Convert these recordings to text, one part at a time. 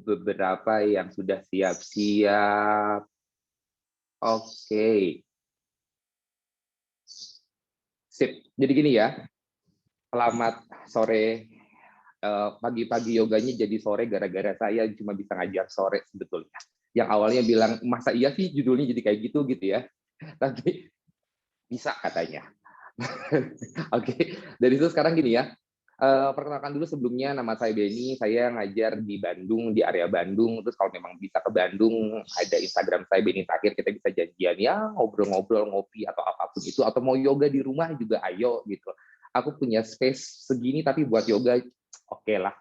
beberapa yang sudah siap-siap. Oke, sip. Jadi gini ya, selamat sore. Pagi-pagi yoganya jadi sore gara-gara saya cuma bisa ngajar sore sebetulnya. Yang awalnya bilang, masa iya sih judulnya jadi kayak gitu ya. Tapi bisa katanya. Oke, dari itu sekarang gini ya. Perkenalkan dulu sebelumnya, nama saya Benny, saya ngajar di Bandung, di area Bandung. Terus kalau memang bisa ke Bandung, ada Instagram saya Benny Takir, kita bisa janjian ya, ngobrol-ngobrol, ngopi atau apapun itu, atau mau yoga di rumah juga ayo gitu. Aku punya space segini tapi buat yoga oke lah.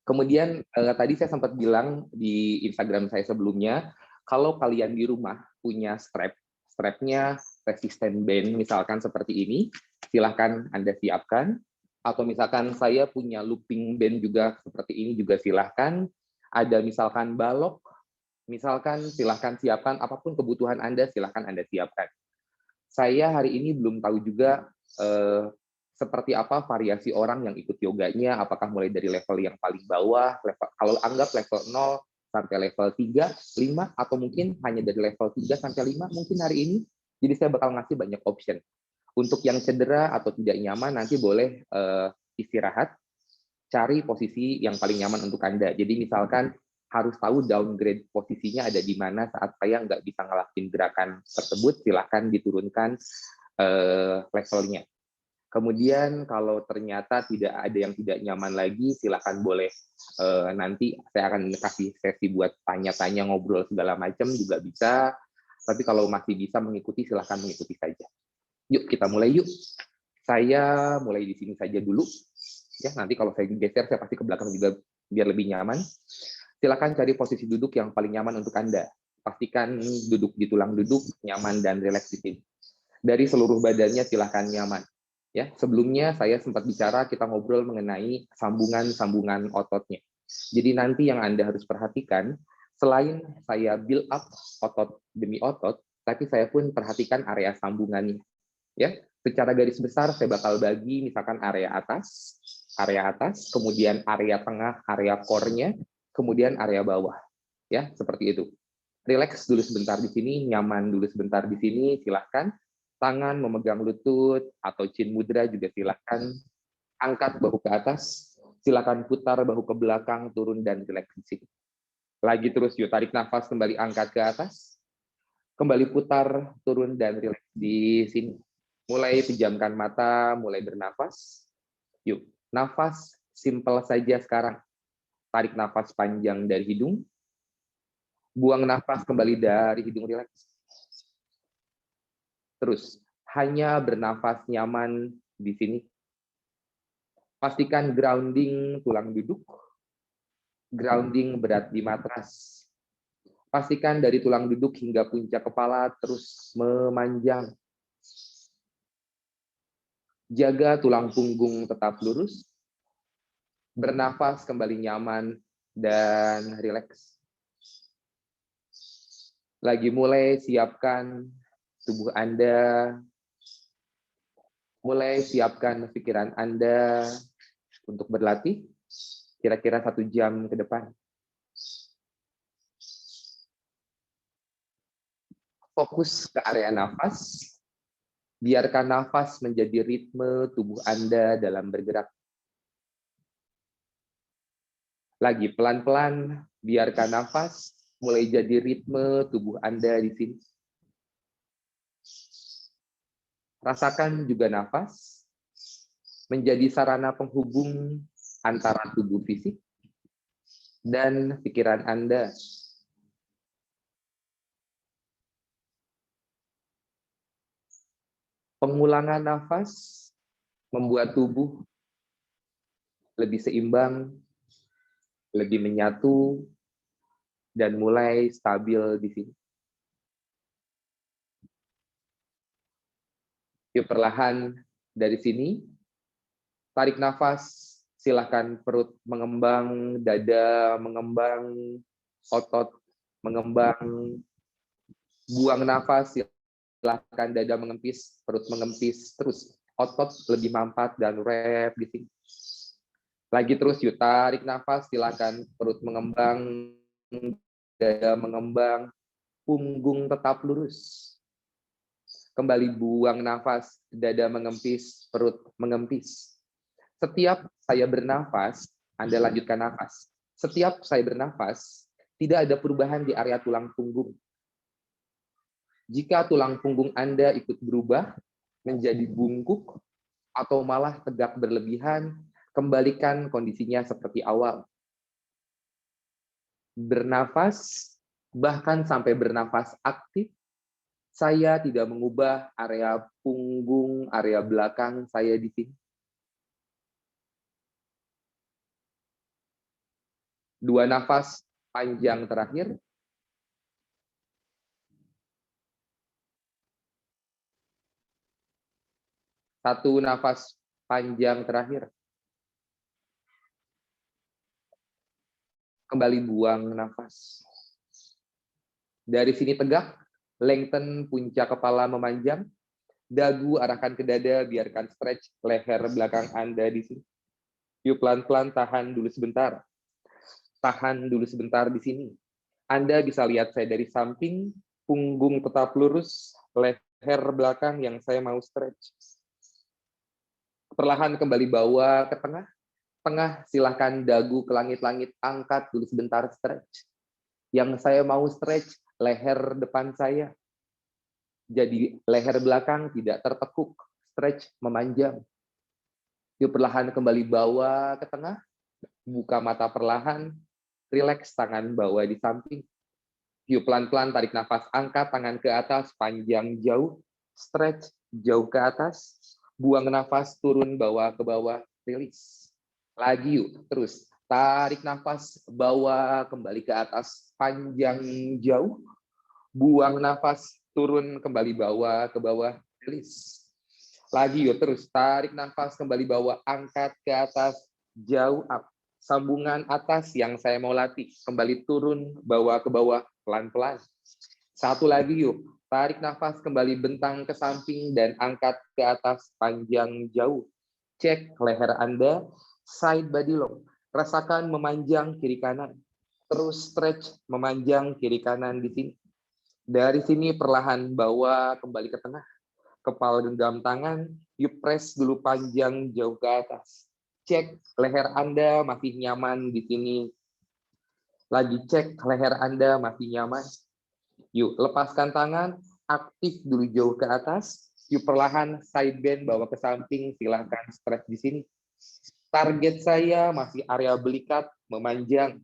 Kemudian tadi saya sempat bilang di Instagram saya sebelumnya, kalau kalian di rumah punya strapnya resisten band misalkan seperti ini, silahkan Anda siapkan. Atau misalkan saya punya looping band juga seperti ini juga silahkan. Ada misalkan balok, misalkan silahkan siapkan, apapun kebutuhan Anda silahkan Anda siapkan. Saya hari ini belum tahu juga seperti apa variasi orang yang ikut yoganya, apakah mulai dari level yang paling bawah, kalau anggap level 0 sampai level 3, 5, atau mungkin hanya dari level 3 sampai 5 mungkin hari ini. Jadi saya bakal ngasih banyak option. Untuk yang cedera atau tidak nyaman, nanti boleh istirahat, cari posisi yang paling nyaman untuk Anda. Jadi misalkan harus tahu downgrade posisinya ada di mana saat saya nggak bisa ngelakuin gerakan tersebut, silahkan diturunkan levelnya. Kemudian kalau ternyata tidak ada yang tidak nyaman lagi, silakan boleh nanti saya akan kasih sesi buat tanya-tanya, ngobrol segala macam juga bisa. Tapi kalau masih bisa mengikuti, silahkan mengikuti saja. Yuk kita mulai yuk. Saya mulai di sini saja dulu. Ya nanti kalau saya geser, saya pasti ke belakang juga biar lebih nyaman. Silakan cari posisi duduk yang paling nyaman untuk Anda. Pastikan duduk di tulang duduk, nyaman dan rileks di sini. Dari seluruh badannya silahkan nyaman. Ya, sebelumnya saya sempat bicara, kita ngobrol mengenai sambungan-sambungan ototnya. Jadi nanti yang Anda harus perhatikan, selain saya build up otot demi otot, tapi saya pun perhatikan area sambungannya. Ya, secara garis besar saya bakal bagi misalkan area atas, kemudian area tengah, area core-nya, kemudian area bawah. Ya, seperti itu. Relax dulu sebentar di sini, nyaman dulu sebentar di sini, silahkan. Tangan memegang lutut atau chin mudra juga silahkan. Angkat bahu ke atas, silahkan putar bahu ke belakang, turun dan relax di sini. Lagi terus yuk, tarik nafas kembali, angkat ke atas. Kembali putar, turun dan relax di sini. Mulai pejamkan mata, mulai bernafas. Yuk, nafas simple saja sekarang. Tarik nafas panjang dari hidung. Buang nafas kembali dari hidung, relax. Terus, hanya bernafas nyaman di sini. Pastikan grounding tulang duduk, grounding berat di matras. Pastikan dari tulang duduk hingga puncak kepala terus memanjang. Jaga tulang punggung tetap lurus. Bernafas kembali nyaman dan rileks. Lagi mulai siapkan tubuh Anda, mulai siapkan pikiran Anda untuk berlatih kira-kira 1 jam ke depan. Fokus ke area nafas, biarkan nafas menjadi ritme tubuh Anda dalam bergerak. Lagi pelan-pelan, biarkan nafas mulai jadi ritme tubuh Anda di sini. Rasakan juga nafas menjadi sarana penghubung antara tubuh fisik dan pikiran Anda. Pengulangan nafas membuat tubuh lebih seimbang, lebih menyatu, dan mulai stabil di sini. Yuk perlahan dari sini, tarik nafas, silakan perut mengembang, dada mengembang, otot mengembang, buang nafas, silakan dada mengempis, perut mengempis, terus otot lebih mampat dan rep di sini. Lagi terus yuk, tarik nafas, silakan perut mengembang, dada mengembang, punggung tetap lurus. Kembali buang nafas, dada mengempis, perut mengempis. Setiap saya bernafas, Anda lanjutkan nafas. Setiap saya bernafas, tidak ada perubahan di area tulang punggung. Jika tulang punggung Anda ikut berubah menjadi bungkuk atau malah tegak berlebihan, kembalikan kondisinya seperti awal. Bernafas, bahkan sampai bernafas aktif, saya tidak mengubah area punggung, area belakang saya di sini. 2 nafas panjang terakhir. Satu nafas panjang terakhir. Kembali buang nafas. Dari sini tegak, lengthen puncak kepala memanjang, dagu arahkan ke dada, biarkan stretch leher belakang Anda di sini. Yuk pelan-pelan tahan dulu sebentar. Tahan dulu sebentar di sini. Anda bisa lihat saya dari samping, punggung tetap lurus, leher belakang yang saya mau stretch. Perlahan kembali bawa ke tengah. Tengah, silahkan dagu ke langit-langit, angkat dulu sebentar, stretch. Yang saya mau stretch, leher depan saya. Jadi leher belakang tidak tertekuk, stretch memanjang. Yuk perlahan kembali bawa ke tengah, buka mata perlahan, relax tangan bawa di samping. Yuk pelan-pelan tarik nafas, angkat tangan ke atas, panjang jauh, stretch jauh ke atas, buang nafas, turun bawa ke bawah, release. Lagi yuk, terus tarik nafas, bawa kembali ke atas, panjang jauh, buang nafas, turun kembali bawa ke bawah, release. Lagi yuk, terus tarik nafas, kembali bawa, angkat ke atas, jauh up. Sambungan atas yang saya mau latih, kembali turun, bawa ke bawah, pelan-pelan. Satu lagi yuk, tarik nafas, kembali bentang ke samping, dan angkat ke atas, panjang jauh. Cek leher Anda, side body long. Rasakan memanjang kiri kanan. Terus stretch memanjang kiri kanan di sini. Dari sini perlahan bawa kembali ke tengah. Kepala genggam tangan, yuk press dulu panjang jauh ke atas. Cek leher Anda masih nyaman di sini. Lagi cek leher Anda masih nyaman. Yuk lepaskan tangan, aktif dulu jauh ke atas. Yuk perlahan side bend bawa ke samping, silahkan stretch di sini. Target saya masih area belikat memanjang.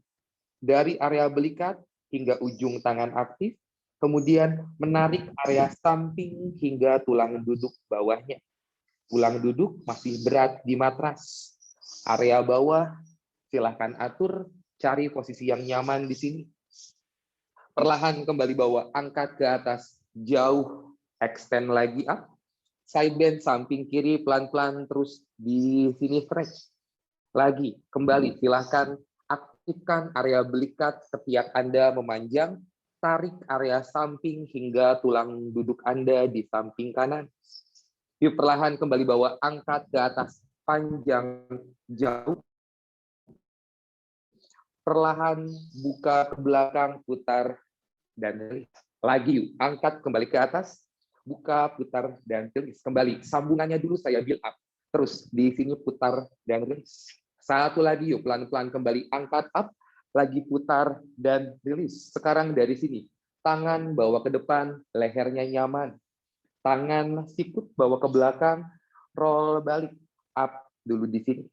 Dari area belikat hingga ujung tangan aktif, kemudian menarik area samping hingga tulang duduk bawahnya. Tulang duduk masih berat di matras. Area bawah, silahkan atur, cari posisi yang nyaman di sini. Perlahan kembali bawa, angkat ke atas, jauh, extend lagi up. Side bend samping kiri, pelan-pelan terus di sini stretch. Lagi, kembali, silahkan aktifkan area belikat ketiak Anda memanjang, tarik area samping hingga tulang duduk Anda di samping kanan. Yuk perlahan kembali bawa, angkat ke atas, panjang, jauh. Perlahan buka ke belakang, putar, dan release. Lagi yuk, angkat kembali ke atas, buka, putar, dan release. Kembali, sambungannya dulu saya build up. Terus di sini putar dan release. Satu lagi yuk, pelan-pelan kembali angkat up, lagi putar dan release. Sekarang dari sini, tangan bawa ke depan, lehernya nyaman. Tangan sikut bawa ke belakang, roll balik, up dulu di sini.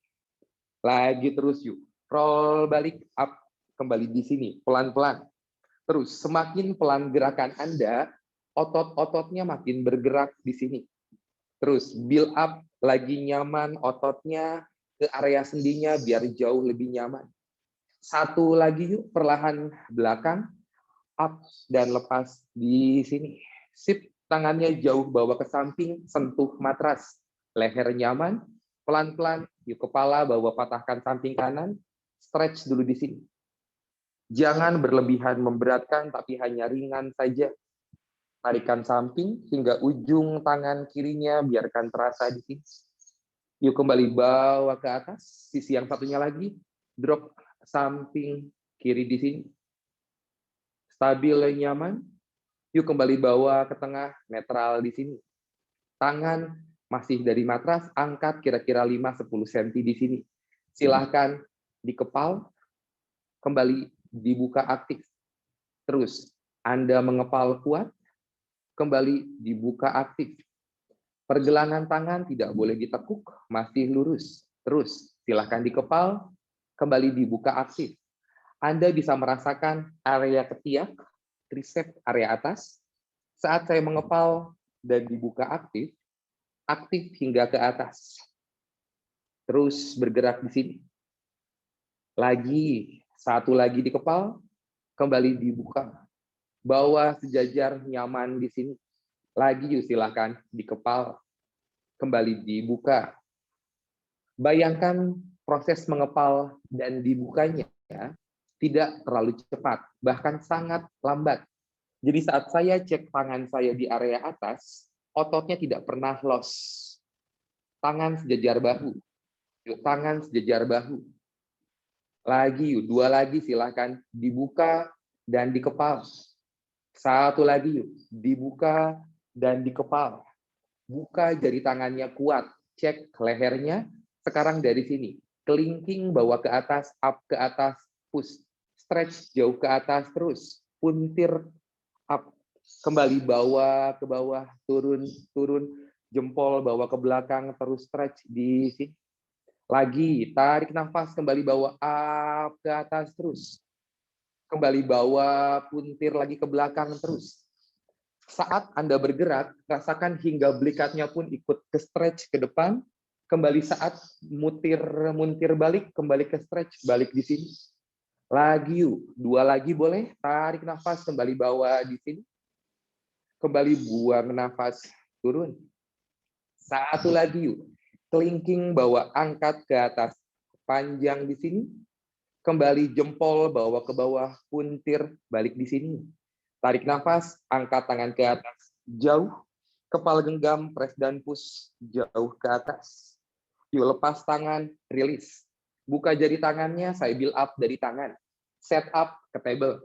Lagi terus yuk, roll balik, up, kembali di sini, pelan-pelan. Terus semakin pelan gerakan Anda, otot-ototnya makin bergerak di sini. Terus build up, lagi nyaman ototnya, ke area sendinya biar jauh lebih nyaman. Satu lagi yuk, perlahan belakang, up dan lepas di sini. Sip, tangannya jauh bawa ke samping, sentuh matras. Leher nyaman, pelan-pelan, yuk kepala bawa patahkan samping kanan, stretch dulu di sini. Jangan berlebihan memberatkan, tapi hanya ringan saja. Tarikan samping hingga ujung tangan kirinya biarkan terasa di sini. Yuk kembali bawa ke atas, sisi yang satunya lagi, drop samping kiri di sini. Stabil dan nyaman. Yuk kembali bawa ke tengah, netral di sini. Tangan masih dari matras, angkat kira-kira 5-10 cm di sini. Silahkan dikepal, kembali dibuka aktif. Terus, Anda mengepal kuat, kembali dibuka aktif. Pergelangan tangan tidak boleh ditekuk, masih lurus. Terus, silahkan dikepal, kembali dibuka aktif. Anda bisa merasakan area ketiak, tricep area atas. Saat saya mengepal dan dibuka aktif hingga ke atas. Terus bergerak di sini. Lagi, satu lagi dikepal, kembali dibuka. Bawah sejajar nyaman di sini. Lagi yuk silakan dikepal, kembali dibuka. Bayangkan proses mengepal dan dibukanya tidak terlalu cepat, bahkan sangat lambat. Jadi saat saya cek tangan saya di area atas, ototnya tidak pernah loss. Tangan sejajar bahu. Yuk, tangan sejajar bahu. Lagi yuk, dua lagi silakan dibuka dan dikepal. Satu lagi yuk, dibuka dan dikepal. Buka jari tangannya kuat, cek lehernya. Sekarang dari sini, kelingking bawa ke atas, up ke atas, push. Stretch jauh ke atas terus, puntir up. Kembali bawa ke bawah, turun, turun. Jempol bawa ke belakang, terus stretch di sini. Lagi, tarik nafas, kembali bawa up ke atas terus. Kembali bawa, puntir lagi ke belakang terus. Saat Anda bergerak, rasakan hingga belikatnya pun ikut ke stretch ke depan. Kembali saat muntir balik, kembali ke stretch, balik di sini. Lagi yuk, dua lagi boleh. Tarik nafas, kembali bawa di sini. Kembali buang nafas, turun. Satu lagi yuk. Kelingking bawa angkat ke atas, panjang di sini. Kembali jempol bawa ke bawah, puntir balik di sini. Tarik nafas, angkat tangan ke atas, jauh. Kepala genggam, press dan push, jauh ke atas. Yuk lepas tangan, rilis. Buka jari tangannya, saya build up dari tangan. Set up ke table.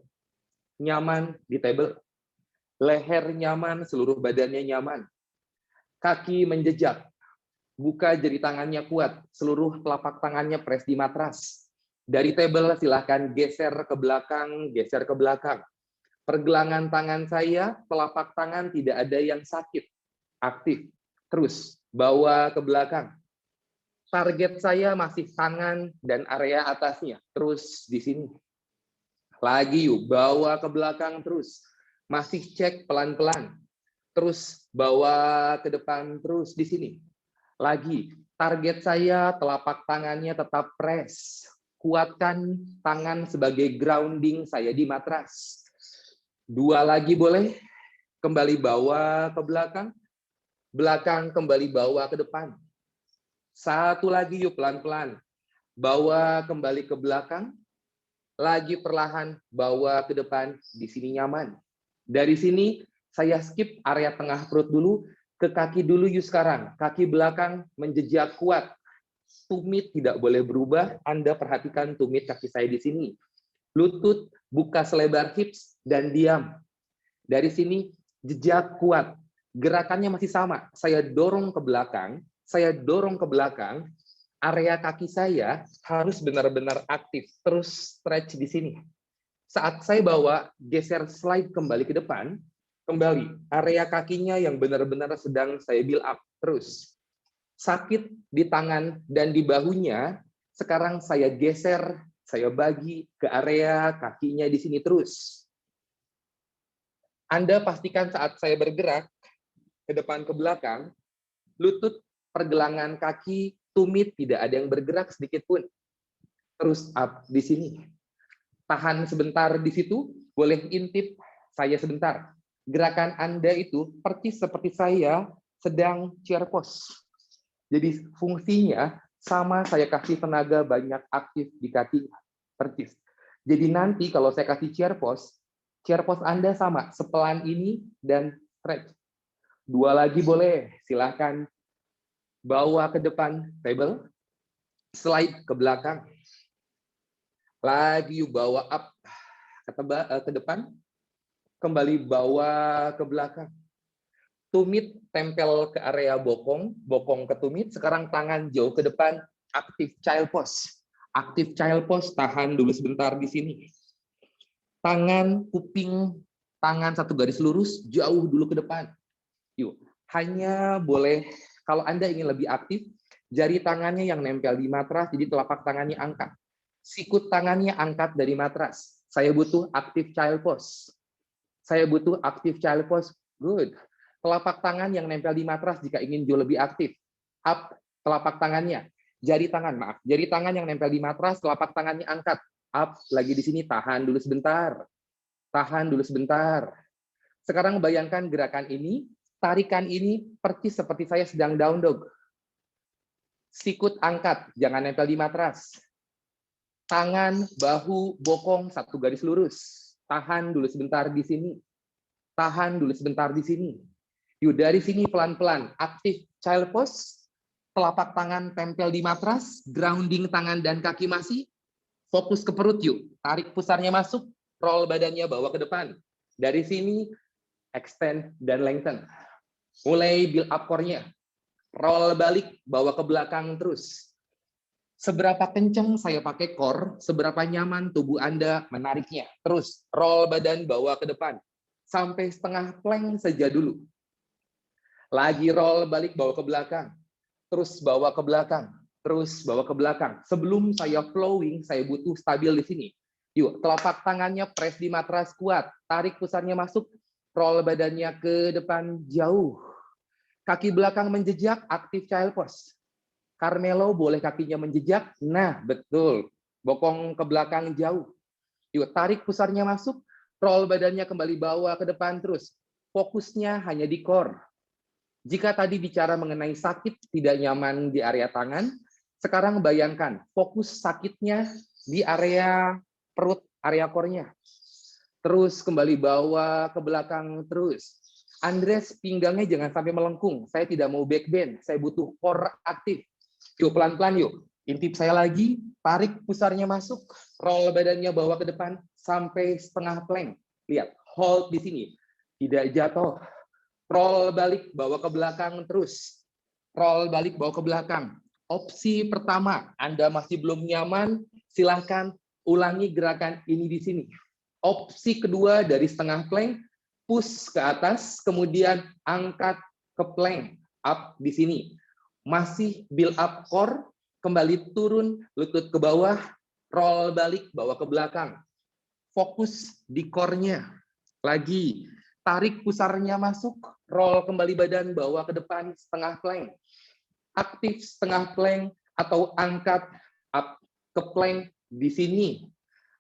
Nyaman di table. Leher nyaman, seluruh badannya nyaman. Kaki menjejak. Buka jari tangannya kuat. Seluruh telapak tangannya press di matras. Dari table silahkan geser ke belakang, geser ke belakang. Pergelangan tangan saya, telapak tangan tidak ada yang sakit. Aktif. Terus, bawa ke belakang. Target saya masih tangan dan area atasnya. Terus di sini. Lagi yuk, bawa ke belakang terus. Masih cek pelan-pelan. Terus, bawa ke depan terus di sini. Lagi, target saya telapak tangannya tetap press. Kuatkan tangan sebagai grounding saya di matras. Dua lagi boleh, kembali bawa ke belakang, belakang kembali bawa ke depan. Satu lagi yuk pelan-pelan, bawa kembali ke belakang, lagi perlahan bawa ke depan, di sini nyaman. Dari sini saya skip area tengah perut dulu, ke kaki dulu yuk sekarang, kaki belakang menjejak kuat, tumit tidak boleh berubah, Anda perhatikan tumit kaki saya di sini. Lutut buka selebar hips dan diam. Dari sini jejak kuat. Gerakannya masih sama. Saya dorong ke belakang, area kaki saya harus benar-benar aktif. Terus stretch di sini. Saat saya bawa, geser slide kembali ke depan, kembali. Area kakinya yang benar-benar sedang saya build up. Terus. Sakit di tangan dan di bahunya, sekarang saya geser, saya bagi ke area kakinya di sini terus. Anda pastikan saat saya bergerak ke depan ke belakang, lutut, pergelangan kaki, tumit tidak ada yang bergerak sedikit pun. Terus up di sini. Tahan sebentar di situ, boleh intip saya sebentar. Gerakan Anda itu persis seperti saya sedang chair pose. Jadi fungsinya sama saya kasih tenaga banyak aktif di kaki persis. Jadi nanti kalau saya kasih chair pose Anda sama, sepelan ini dan stretch. Dua lagi boleh, silahkan bawa ke depan table, slide ke belakang, lagi bawa up ke depan, kembali bawa ke belakang. Tumit tempel ke area bokong, bokong ke tumit, sekarang tangan jauh ke depan, active child pose. Active child pose, tahan dulu sebentar di sini. Tangan, kuping, tangan satu garis lurus, jauh dulu ke depan. Yuk, hanya boleh, kalau Anda ingin lebih aktif, jari tangannya yang nempel di matras, jadi telapak tangannya angkat. Sikut tangannya angkat dari matras. Saya butuh active child pose. Saya butuh active child pose. Good. Telapak tangan yang nempel di matras jika ingin jauh lebih aktif. Up telapak tangannya. Jari tangan, maaf. Jari tangan yang nempel di matras, telapak tangannya angkat. Up, lagi di sini, tahan dulu sebentar. Tahan dulu sebentar. Sekarang bayangkan gerakan ini, tarikan ini persis seperti saya sedang down dog. Sikut angkat, jangan nempel di matras. Tangan, bahu, bokong, satu garis lurus. Tahan dulu sebentar di sini. Tahan dulu sebentar di sini. Yuk, dari sini pelan-pelan. Active child pose. Telapak tangan tempel di matras. Grounding tangan dan kaki masih. Fokus ke perut yuk. Tarik pusarnya masuk. Roll badannya bawa ke depan. Dari sini, extend dan lengthen. Mulai build up core-nya. Roll balik, bawa ke belakang terus. Seberapa kencang saya pakai core, seberapa nyaman tubuh Anda menariknya. Terus, roll badan bawa ke depan. Sampai setengah plank saja dulu. Lagi roll balik, bawa ke belakang. Terus bawa ke belakang. Terus bawa ke belakang. Sebelum saya flowing, saya butuh stabil di sini. Yuk, telapak tangannya press di matras kuat. Tarik pusarnya masuk. Roll badannya ke depan jauh. Kaki belakang menjejak, active child pose. Carmelo boleh kakinya menjejak. Nah, betul. Bokong ke belakang jauh. Yuk, tarik pusarnya masuk. Roll badannya kembali bawa ke depan terus. Fokusnya hanya di core. Jika tadi bicara mengenai sakit tidak nyaman di area tangan, sekarang bayangkan fokus sakitnya di area perut, area core-nya. Terus kembali bawa ke belakang terus. Andres, pinggangnya jangan sampai melengkung. Saya tidak mau back bend, saya butuh core aktif. Yuk, pelan-pelan yuk. Intip saya lagi, tarik pusarnya masuk, roll badannya bawa ke depan sampai setengah plank. Lihat, hold di sini. Tidak jatuh. Roll balik, bawa ke belakang terus. Roll balik, bawa ke belakang. Opsi pertama, Anda masih belum nyaman, silahkan ulangi gerakan ini di sini. Opsi kedua dari setengah plank, push ke atas, kemudian angkat ke plank, up di sini. Masih build up core, kembali turun, lutut ke bawah, roll balik, bawa ke belakang. Fokus di core-nya. Lagi, tarik pusarnya masuk, roll kembali badan, bawa ke depan, setengah plank. Aktif setengah plank atau angkat up ke plank di sini.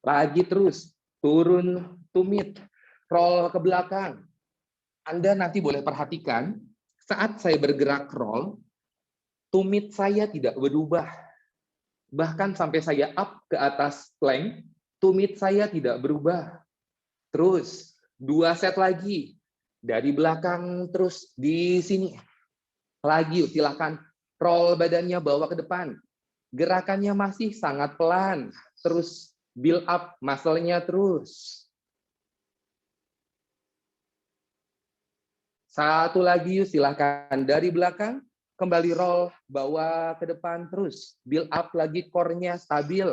Lagi terus, turun tumit, roll ke belakang. Anda nanti boleh perhatikan, saat saya bergerak roll, tumit saya tidak berubah. Bahkan sampai saya up ke atas plank, tumit saya tidak berubah. Terus, 2 set lagi. Dari belakang terus di sini. Lagi, silakan roll badannya bawa ke depan. Gerakannya masih sangat pelan. Terus build up muscle-nya terus. Satu lagi, silakan dari belakang. Kembali roll, bawa ke depan terus. Build up lagi, core-nya stabil.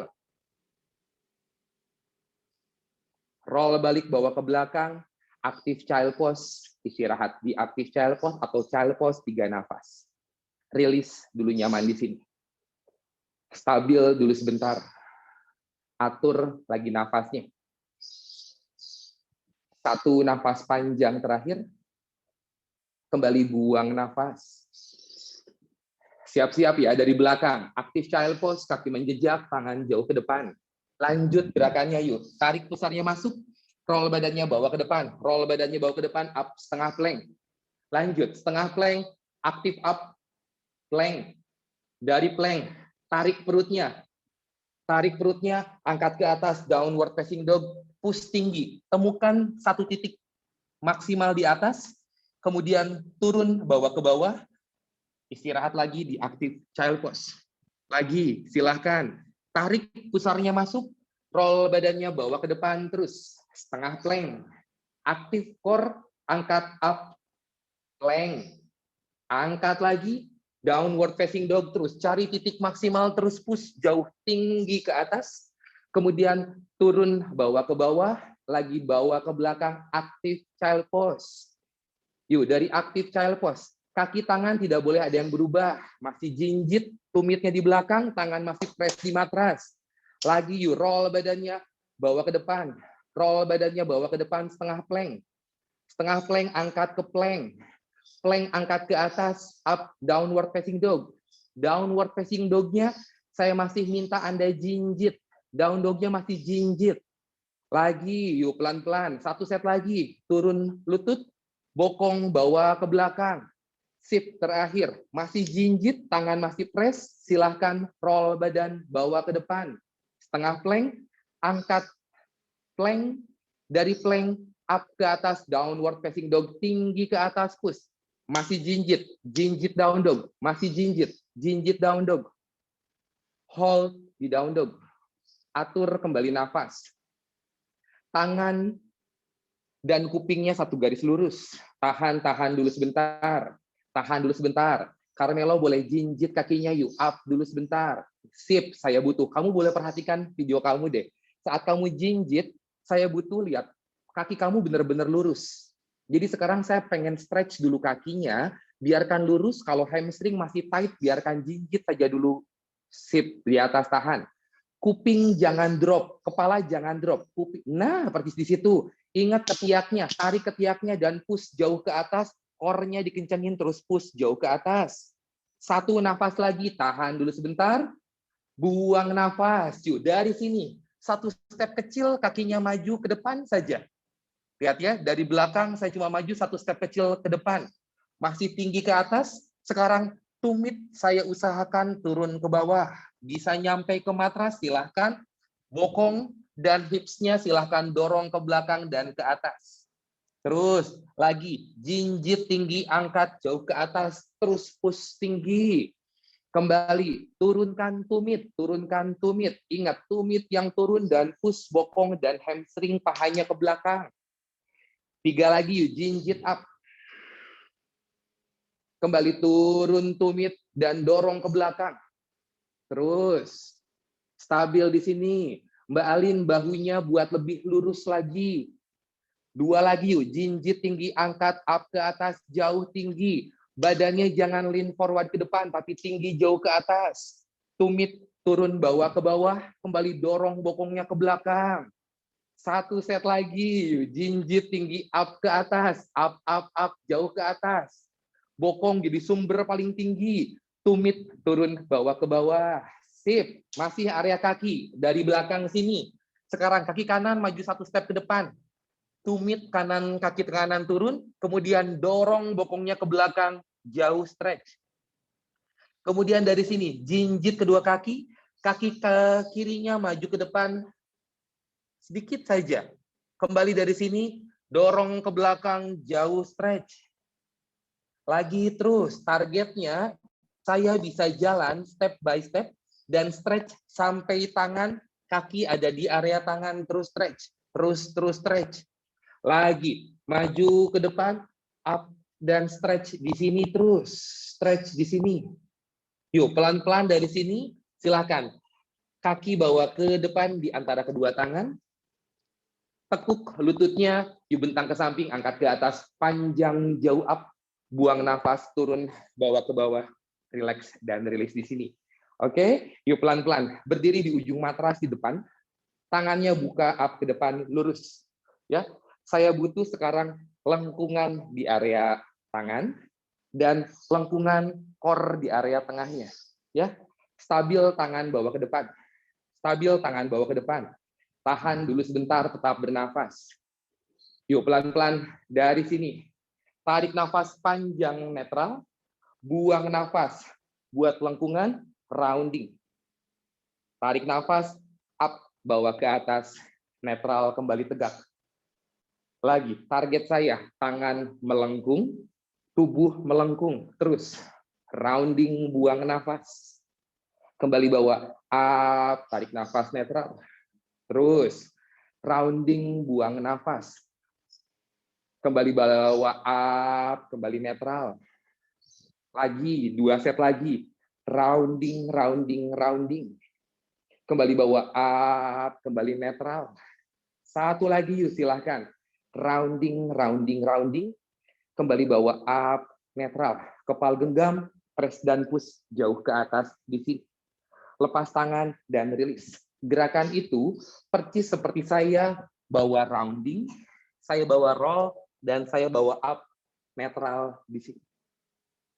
Roll balik, bawa ke belakang. Active child pose, istirahat di active child pose atau child pose 3 nafas. Rilis dulu nyaman di sini. Stabil dulu sebentar. Atur lagi nafasnya. 1 nafas panjang terakhir. Kembali buang nafas. Siap-siap ya dari belakang. Active child pose, kaki menjejak, tangan jauh ke depan. Lanjut gerakannya yuk. Tarik pusarnya masuk. Roll badannya bawa ke depan. Roll badannya bawa ke depan. Up setengah plank. Lanjut. Setengah plank. Aktif up. Plank. Dari plank. Tarik perutnya. Tarik perutnya. Angkat ke atas. Downward facing dog. Push tinggi. Temukan 1 titik maksimal di atas. Kemudian turun bawa ke bawah. Istirahat lagi di active child pose. Lagi, silahkan. Tarik pusarnya masuk, roll badannya bawa ke depan terus. Setengah plank. Active core, angkat up, plank. Angkat lagi, downward facing dog terus. Cari titik maksimal terus push jauh tinggi ke atas. Kemudian turun bawa ke bawah, lagi bawa ke belakang active child pose. Yuk, dari active child pose. Kaki tangan tidak boleh ada yang berubah. Masih jinjit, tumitnya di belakang, tangan masih press di matras. Lagi yuk, roll badannya, bawa ke depan. Roll badannya, bawa ke depan, setengah plank. Setengah plank, angkat ke plank. Plank, angkat ke atas, up, downward facing dog. Downward facing dognya, saya masih minta Anda jinjit. Down dognya masih jinjit. Lagi, yuk pelan-pelan. Satu set lagi, turun lutut, bokong bawa ke belakang. Sip, terakhir. Masih jinjit, tangan masih press, silahkan roll badan, bawa ke depan. Setengah plank, angkat plank, dari plank, up ke atas, downward facing dog, tinggi ke atas, push. Masih jinjit, jinjit down dog, masih jinjit, jinjit down dog. Hold di down dog. Atur kembali nafas. Tangan dan kupingnya satu garis lurus. Tahan dulu sebentar. Tahan dulu sebentar. Carmelo boleh jinjit kakinya yuk. Up dulu sebentar. Sip, saya butuh. Kamu boleh perhatikan video kamu deh. Saat kamu jinjit, saya butuh lihat kaki kamu benar-benar lurus. Jadi sekarang saya pengen stretch dulu kakinya. Biarkan lurus. Kalau hamstring masih tight, biarkan jinjit saja dulu. Sip, di atas tahan. Kuping jangan drop, kepala jangan drop. Kuping. Nah, persis di situ. Ingat ketiaknya, tarik ketiaknya dan push jauh ke atas. Core-nya dikencangin terus push jauh ke atas. Satu nafas lagi, tahan dulu sebentar. Buang nafas. Yuk, dari sini. Satu step kecil, kakinya maju ke depan saja. Lihat ya, dari belakang saya cuma maju satu step kecil ke depan. Masih tinggi ke atas. Sekarang tumit saya usahakan turun ke bawah. Bisa nyampe ke matras, silahkan. Bokong dan hipsnya silahkan dorong ke belakang dan ke atas. Terus lagi, jinjit tinggi, angkat jauh ke atas. Terus push tinggi. Kembali, turunkan tumit, turunkan tumit. Ingat, tumit yang turun dan push bokong dan hamstring pahanya ke belakang. 3 lagi, jinjit up. Kembali turun tumit dan dorong ke belakang. Terus stabil di sini. Mbak Alin bahunya buat lebih lurus lagi. 2 lagi yuk, jinjit tinggi, angkat up ke atas, jauh tinggi. Badannya jangan lean forward ke depan, tapi tinggi jauh ke atas. Tumit turun bawa ke bawah, kembali dorong bokongnya ke belakang. Satu set lagi, jinjit tinggi up ke atas, up, jauh ke atas. Bokong jadi sumber paling tinggi. Tumit turun bawa ke bawah. Sip, masih area kaki dari belakang sini. Sekarang kaki kanan maju satu step ke depan. Tumit kanan, kaki kanan turun, kemudian dorong bokongnya ke belakang, jauh stretch. Kemudian dari sini, jinjit kedua kaki, kaki ke kirinya maju ke depan, sedikit saja. Kembali dari sini, dorong ke belakang, jauh stretch. Lagi terus, targetnya saya bisa jalan step by step dan stretch sampai tangan, kaki ada di area tangan, terus stretch. Terus stretch. Lagi, maju ke depan, up, dan stretch di sini terus. Stretch di sini. Yuk, pelan-pelan dari sini, silakan. Kaki bawa ke depan di antara kedua tangan. Tekuk lututnya, yuk bentang ke samping, angkat ke atas, panjang jauh up, buang nafas, turun, bawa ke bawah, relax dan rilis di sini. Oke, yuk pelan-pelan. Berdiri di ujung matras di depan, tangannya buka up ke depan, lurus. Ya, saya butuh sekarang lengkungan di area tangan dan lengkungan core di area tengahnya. Ya, stabil tangan bawa ke depan. Stabil tangan bawa ke depan. Tahan dulu sebentar, tetap bernafas. Yuk pelan-pelan dari sini. Tarik nafas panjang netral, buang nafas buat lengkungan, rounding. Tarik nafas, up, bawa ke atas, netral, kembali tegak. Lagi, target saya, tangan melengkung, tubuh melengkung, terus rounding, buang nafas. Kembali bawa up, tarik nafas netral. Terus rounding, buang nafas. Kembali bawa up, kembali netral. Lagi, 2 set lagi. Rounding, rounding, rounding. Kembali bawa up, kembali netral. 1 lagi yuk, silahkan. Rounding, rounding, rounding. Kembali bawa up, netral. Kepal genggam, press dan push jauh ke atas di sini. Lepas tangan dan rilis. Gerakan itu persis seperti saya bawa rounding, saya bawa roll, dan saya bawa up, netral di sini.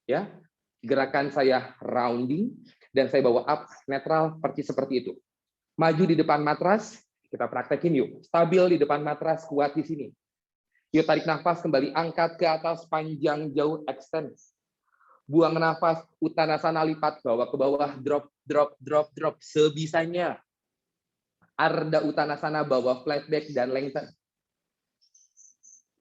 Ya, gerakan saya rounding dan saya bawa up netral persis seperti itu. Maju di depan matras, kita praktekin yuk. Stabil di depan matras, kuat di sini. Yuk tarik nafas kembali, angkat ke atas panjang jauh, extend. Buang nafas, uttanasana lipat, bawa ke bawah, drop, drop, drop, drop sebisanya. Ardha Uttanasana, bawa flat back dan lengthen.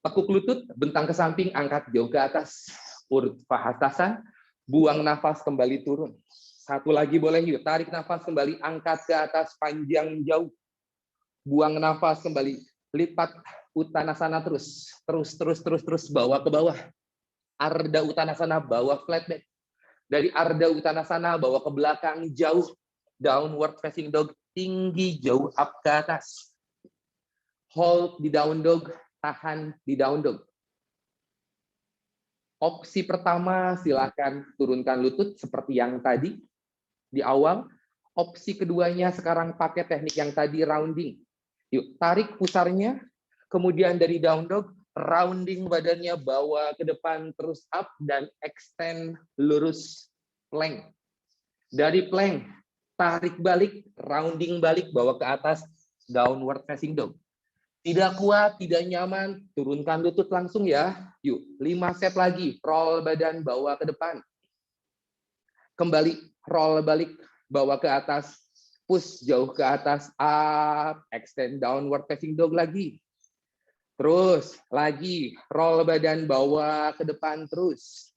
Tekuk lutut, bentang ke samping, angkat jauh ke atas. Urdhva Hastasana, buang nafas kembali turun. 1 lagi boleh yuk, tarik nafas kembali, angkat ke atas panjang jauh. Buang nafas kembali, lipat Uttanasana terus, bawa ke bawah. Ardha Uttanasana, bawa flat back. Dari Ardha Uttanasana, bawa ke belakang jauh. Downward facing dog, tinggi jauh up ke atas. Hold di down dog, tahan di down dog. Opsi pertama, silakan turunkan lutut seperti yang tadi di awal. Opsi keduanya sekarang pakai teknik yang tadi, rounding. Yuk, tarik pusarnya, kemudian dari down dog, rounding badannya, bawa ke depan, terus up, dan extend, lurus, plank. Dari plank, tarik balik, rounding balik, bawa ke atas, downward facing dog. Tidak kuat, tidak nyaman, turunkan lutut langsung ya. Yuk, 5 set lagi. Roll badan, bawa ke depan. Kembali, roll balik, bawa ke atas. Push jauh ke atas, up, extend, downward facing dog lagi. Terus, lagi, roll badan, bawa ke depan terus.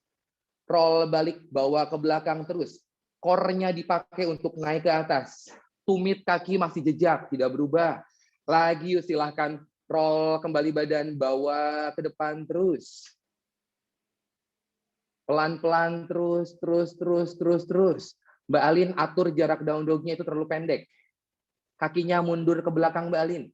Roll balik, bawa ke belakang terus. Core-nya dipakai untuk naik ke atas. Tumit kaki masih jejak, tidak berubah. Lagi yuk, silahkan roll kembali badan, bawa ke depan terus. Pelan-pelan terus. Mbak Alin atur jarak down dog-nya itu terlalu pendek. Kakinya mundur ke belakang Mbak Alin.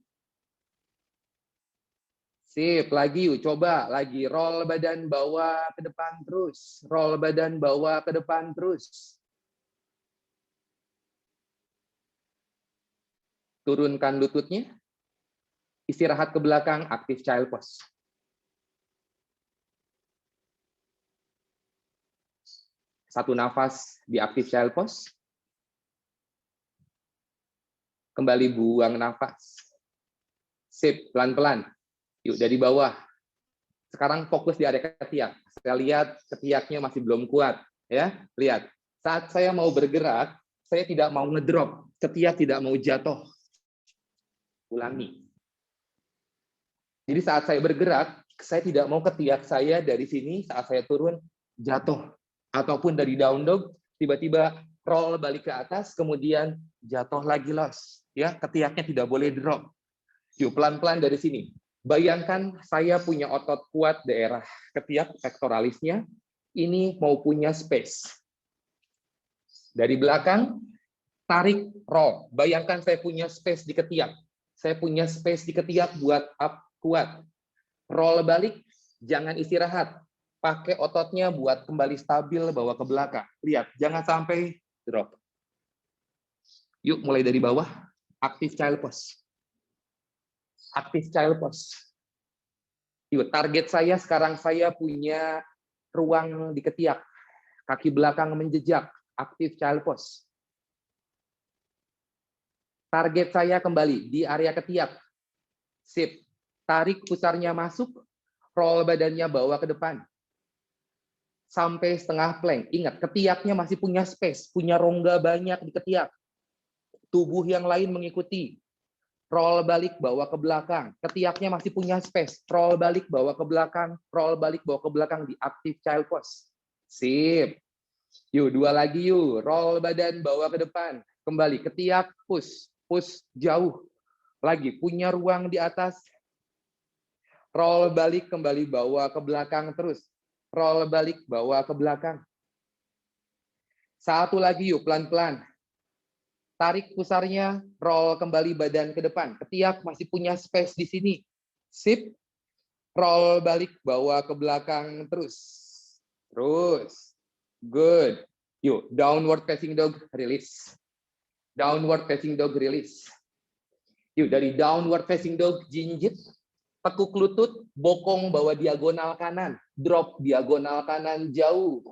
Sip, lagi yuk, coba lagi roll badan, bawa ke depan terus. Roll badan, bawa ke depan terus. Turunkan lututnya. Istirahat ke belakang, aktif child pose. Satu nafas di aktif child pose. Kembali buang nafas. Sip, pelan-pelan. Yuk, dari bawah. Sekarang fokus di area ketiak. Saya lihat ketiaknya masih belum kuat. Ya, lihat. Saat saya mau bergerak, saya tidak mau ngedrop. Ketiak tidak mau jatuh. Ulangi. Jadi saat saya bergerak, saya tidak mau ketiak saya dari sini saat saya turun jatuh. Ataupun dari down dog, tiba-tiba roll balik ke atas, kemudian jatuh lagi los. Ya, ketiaknya tidak boleh drop. Yuk, pelan-pelan dari sini. Bayangkan saya punya otot kuat daerah ketiak, pectoralisnya. Ini mau punya space. Dari belakang, tarik, roll. Bayangkan saya punya space di ketiak. Saya punya space di ketiak buat up, kuat. Roll balik, jangan istirahat. Pakai ototnya buat kembali stabil, bawa ke belakang. Lihat, jangan sampai drop. Yuk, mulai dari bawah. Aktif child pose. Aktif child pose. Yuk, target saya sekarang saya punya ruang di ketiak. Kaki belakang menjejak. Aktif child pose. Target saya kembali di area ketiak. Sip. Tarik pusarnya masuk, roll badannya bawa ke depan. Sampai setengah plank. Ingat, ketiaknya masih punya space, punya rongga banyak di ketiak. Tubuh yang lain mengikuti. Roll balik, bawa ke belakang. Ketiaknya masih punya space. Roll balik, bawa ke belakang. Roll balik, bawa ke belakang di active child pose. Sip. Yuk, 2 lagi yuk. Roll badan, bawa ke depan. Kembali, ketiak, push. Push jauh. Lagi, punya ruang di atas. Roll balik, kembali bawa ke belakang terus. Roll balik, bawa ke belakang. 1 lagi yuk, pelan-pelan. Tarik pusarnya, roll kembali badan ke depan. Ketiak masih punya space di sini. Sip. Roll balik, bawa ke belakang terus. Terus. Good. Yuk, downward facing dog, release. Downward facing dog, release. Yuk, dari downward facing dog, jinjit. Tekuk lutut, bokong bawa diagonal kanan. Drop diagonal kanan jauh.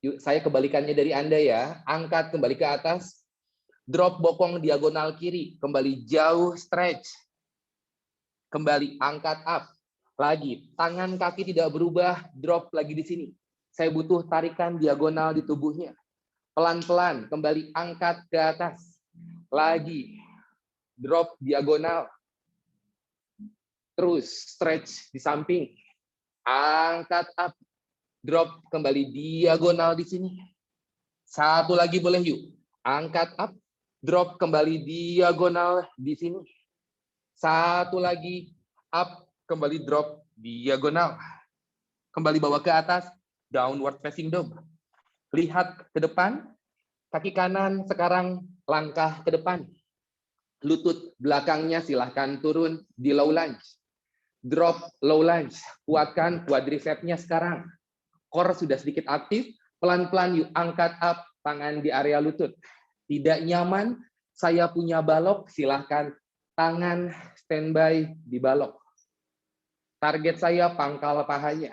Yuk, saya kebalikannya dari Anda ya. Angkat kembali ke atas. Drop bokong diagonal kiri. Kembali jauh, stretch. Kembali, angkat up. Lagi, tangan kaki tidak berubah, drop lagi di sini. Saya butuh tarikan diagonal di tubuhnya. Pelan-pelan, kembali angkat ke atas. Lagi, drop diagonal. Terus, stretch di samping. Angkat up. Drop kembali diagonal di sini. 1 lagi boleh yuk. Angkat up. Drop kembali diagonal di sini. 1 lagi. Up. Kembali drop diagonal. Kembali bawa ke atas. Downward facing dog. Lihat ke depan. Kaki kanan sekarang langkah ke depan. Lutut belakangnya silahkan turun di low lunge. Drop low lunge. Kuatkan quadricepsnya sekarang. Core sudah sedikit aktif. Pelan-pelan yuk angkat up. Tangan di area lutut. Tidak nyaman, saya punya balok. Silahkan tangan standby di balok. Target saya pangkal pahanya.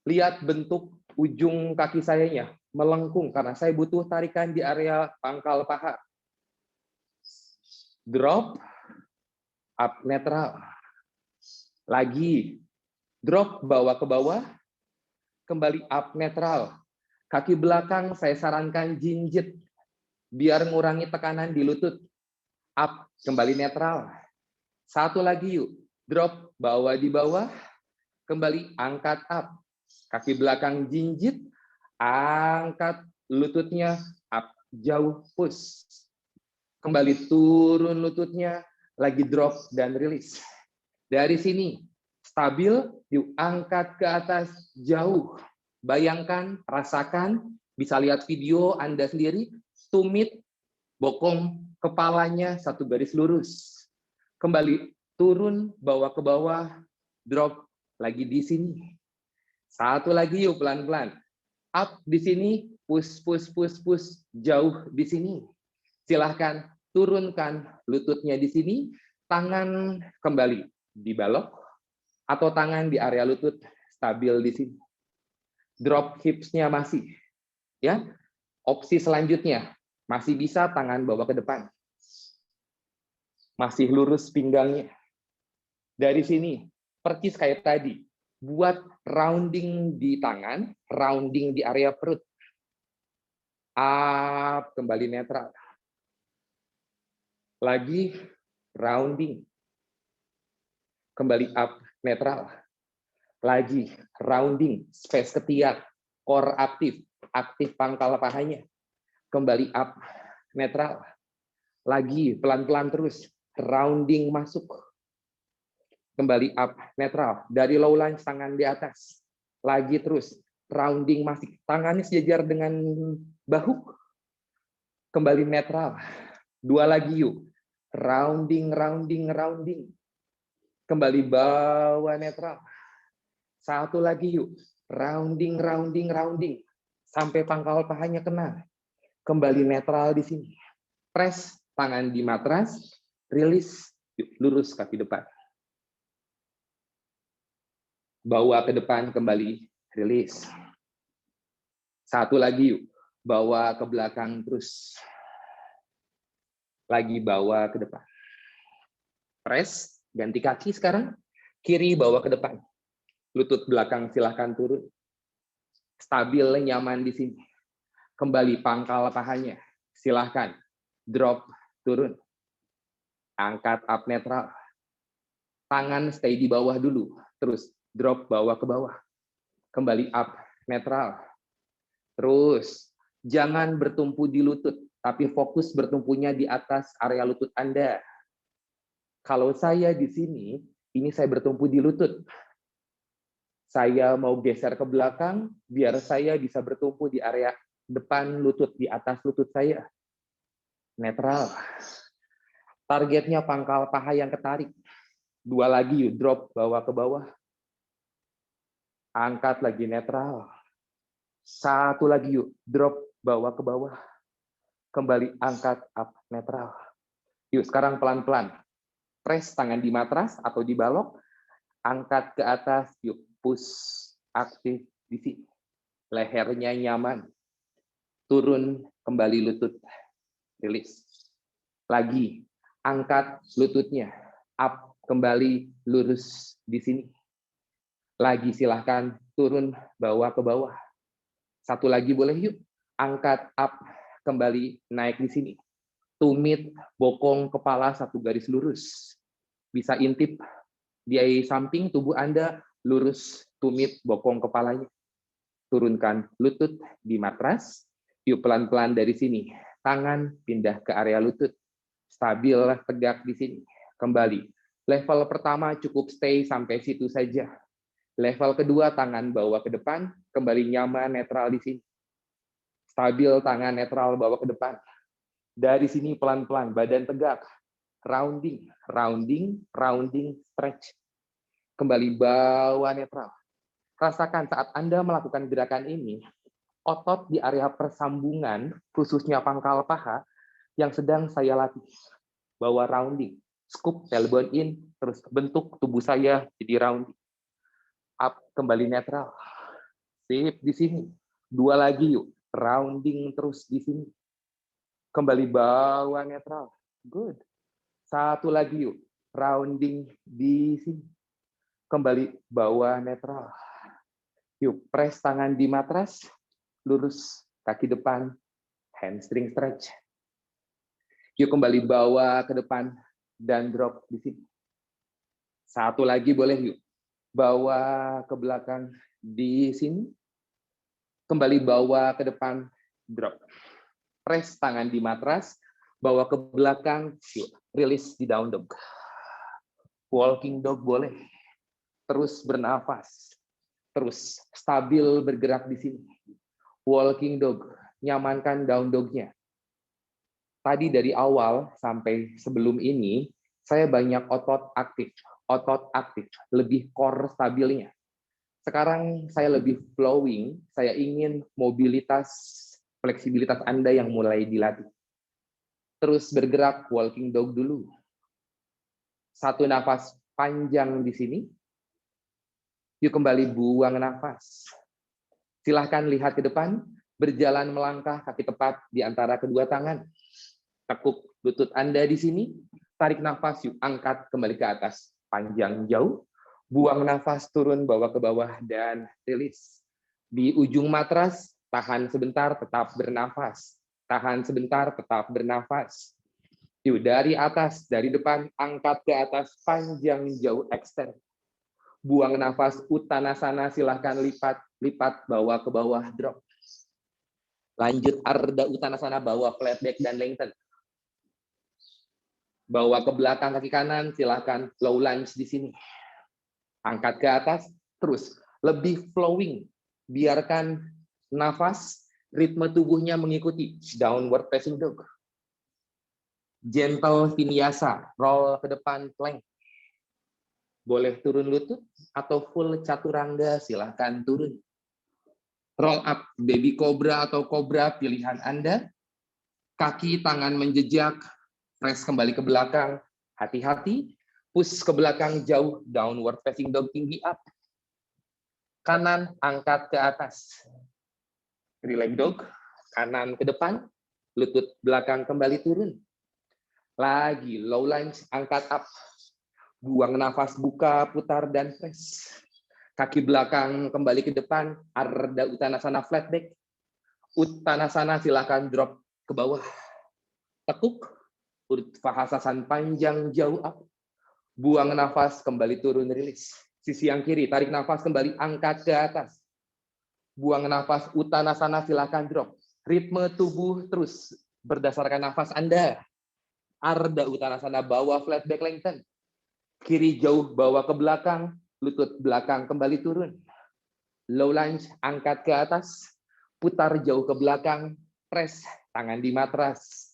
Lihat bentuk ujung kaki sayanya melengkung karena saya butuh tarikan di area pangkal paha. Drop, up netral. Lagi, drop bawa ke bawah, kembali up netral. Kaki belakang saya sarankan jinjit, biar mengurangi tekanan di lutut. Up, kembali netral. 1 lagi yuk, drop bawa di bawah, kembali angkat up. Kaki belakang jinjit, angkat lututnya, up, jauh, push. Kembali turun lututnya, lagi drop dan release. Dari sini, stabil, yuk angkat ke atas, jauh. Bayangkan, rasakan, bisa lihat video Anda sendiri, tumit, bokong, kepalanya satu garis lurus. Kembali turun, bawa ke bawah, drop lagi di sini. 1 lagi yuk pelan-pelan. Up di sini, push, push, push, push, jauh di sini. Silahkan turunkan lututnya di sini, tangan kembali di balok, atau tangan di area lutut stabil di sini. Drop hips-nya masih. Ya. Opsi selanjutnya, masih bisa tangan bawa ke depan. Masih lurus pinggangnya. Dari sini, persis kayak tadi, buat rounding di tangan, rounding di area perut. Up, kembali netral. Lagi, rounding. Kembali up, netral. Lagi, rounding, space ketiak, core aktif, aktif pangkal pahanya. Kembali up, netral. Lagi, pelan-pelan terus, rounding masuk. Kembali up, netral. Dari low lunge, tangan di atas. Lagi terus, rounding masih. Tangannya sejajar dengan bahu. Kembali netral. 2 lagi yuk. Rounding, rounding, rounding. Kembali bawa netral. 1 lagi yuk. Rounding, rounding, rounding. Sampai pangkal pahanya kena. Kembali netral di sini. Press tangan di matras. Release. Yuk, lurus kaki depan. Bawa ke depan kembali. Release. 1 lagi yuk. Bawa ke belakang terus. Lagi bawa ke depan. Press, ganti kaki sekarang. Kiri bawa ke depan. Lutut belakang silahkan turun. Stabil, nyaman di sini. Kembali pangkal pahanya. Silahkan. Drop, turun. Angkat up netral. Tangan stay di bawah dulu. Terus drop bawa ke bawah. Kembali up netral. Terus Jangan bertumpu di lutut, tapi fokus bertumpunya di atas area lutut Anda. Kalau saya di sini, ini saya bertumpu di lutut. Saya mau geser ke belakang, biar saya bisa bertumpu di area depan lutut, di atas lutut saya. Netral. Targetnya pangkal paha yang ketarik. 2 lagi, yuk. Drop, bawa ke bawah. Angkat lagi, netral. 1 lagi, yuk. Drop, bawa ke bawah. Kembali, angkat, up, netral. Yuk, sekarang pelan-pelan. Press tangan di matras atau di balok. Angkat ke atas, yuk. Push, aktif di sini. Lehernya nyaman. Turun, kembali lutut. Rilis. Lagi, angkat lututnya. Up, kembali, lurus di sini. Lagi, silahkan turun, bawa ke bawah. 1 lagi boleh yuk. Angkat, up, kembali, naik di sini. Tumit, bokong, kepala, 1 garis lurus. Bisa intip di samping tubuh Anda, lurus, tumit, bokong, kepalanya. Turunkan lutut di matras. Yuk pelan-pelan dari sini. Tangan pindah ke area lutut. Stabil, tegak di sini. Kembali. Level pertama cukup stay sampai situ saja. Level kedua, tangan bawa ke depan, kembali nyaman, netral di sini. Stabil, tangan netral, bawa ke depan. Dari sini pelan-pelan, badan tegak. Rounding, rounding, rounding, stretch. Kembali bawa netral. Rasakan saat Anda melakukan gerakan ini, otot di area persambungan, khususnya pangkal paha, yang sedang saya latih. Bawa rounding. Scoop, tailbone in, terus bentuk tubuh saya jadi rounding. Up, kembali netral. Sip, di sini. 2 lagi yuk. Rounding terus di sini. Kembali bawa netral. Good. 1 lagi yuk. Rounding di sini. Kembali bawa netral. Yuk, press tangan di matras. Lurus, kaki depan. Hamstring stretch. Yuk, kembali bawa ke depan. Dan drop di sini. 1 lagi boleh yuk. Bawa ke belakang di sini. Kembali bawa ke depan, drop. Press tangan di matras, bawa ke belakang, yuk. Rilis di down dog. Walking dog boleh. Terus bernafas. Terus stabil bergerak di sini. Walking dog, nyamankan down dognya. Tadi dari awal sampai sebelum ini, saya banyak otot aktif, lebih core stabilnya. Sekarang saya lebih flowing, saya ingin mobilitas, fleksibilitas Anda yang mulai dilatih. Terus bergerak, walking dog dulu. 1 nafas panjang di sini. Yuk kembali buang nafas. Silahkan lihat ke depan, berjalan melangkah kaki tepat di antara kedua tangan. Tekuk lutut Anda di sini, tarik nafas, yuk angkat kembali ke atas. Panjang jauh. Buang nafas, turun, bawa ke bawah, dan rilis. Di ujung matras, tahan sebentar, tetap bernafas. Tahan sebentar, tetap bernafas. Yuk, dari atas, dari depan, angkat ke atas, panjang jauh, extend. Buang nafas, uttanasana, silahkan lipat, bawa ke bawah, drop. Lanjut, Ardha Uttanasana, bawa flat back dan lengthen. Bawa ke belakang kaki kanan, silahkan low lunge di sini. Angkat ke atas, terus lebih flowing. Biarkan nafas, ritme tubuhnya mengikuti. Downward facing dog. Gentle vinyasa, roll ke depan, plank. Boleh turun lutut atau full chaturanga, silahkan turun. Roll up, baby cobra atau cobra, pilihan Anda. Kaki, tangan menjejak, press kembali ke belakang. Hati-hati. Push ke belakang jauh, downward facing dog tinggi up. Kanan angkat ke atas. Relax dog, kanan ke depan, lutut belakang kembali turun. Lagi low lunge, angkat up. Buang nafas, buka, putar dan press. Kaki belakang kembali ke depan, Ardha Uttanasana flat back. Uttanasana silakan drop ke bawah. Tekuk, Uddhva-Hasasan panjang jauh up. Buang nafas, kembali turun, rilis. Sisi yang kiri, tarik nafas, kembali angkat ke atas. Buang nafas, Uttanasana, silakan drop. Ritme tubuh terus berdasarkan nafas Anda. Ardha Uttanasana, bawah flat back lengthen. Kiri jauh bawa ke belakang, lutut belakang kembali turun. Low lunge, angkat ke atas, putar jauh ke belakang, press tangan di matras.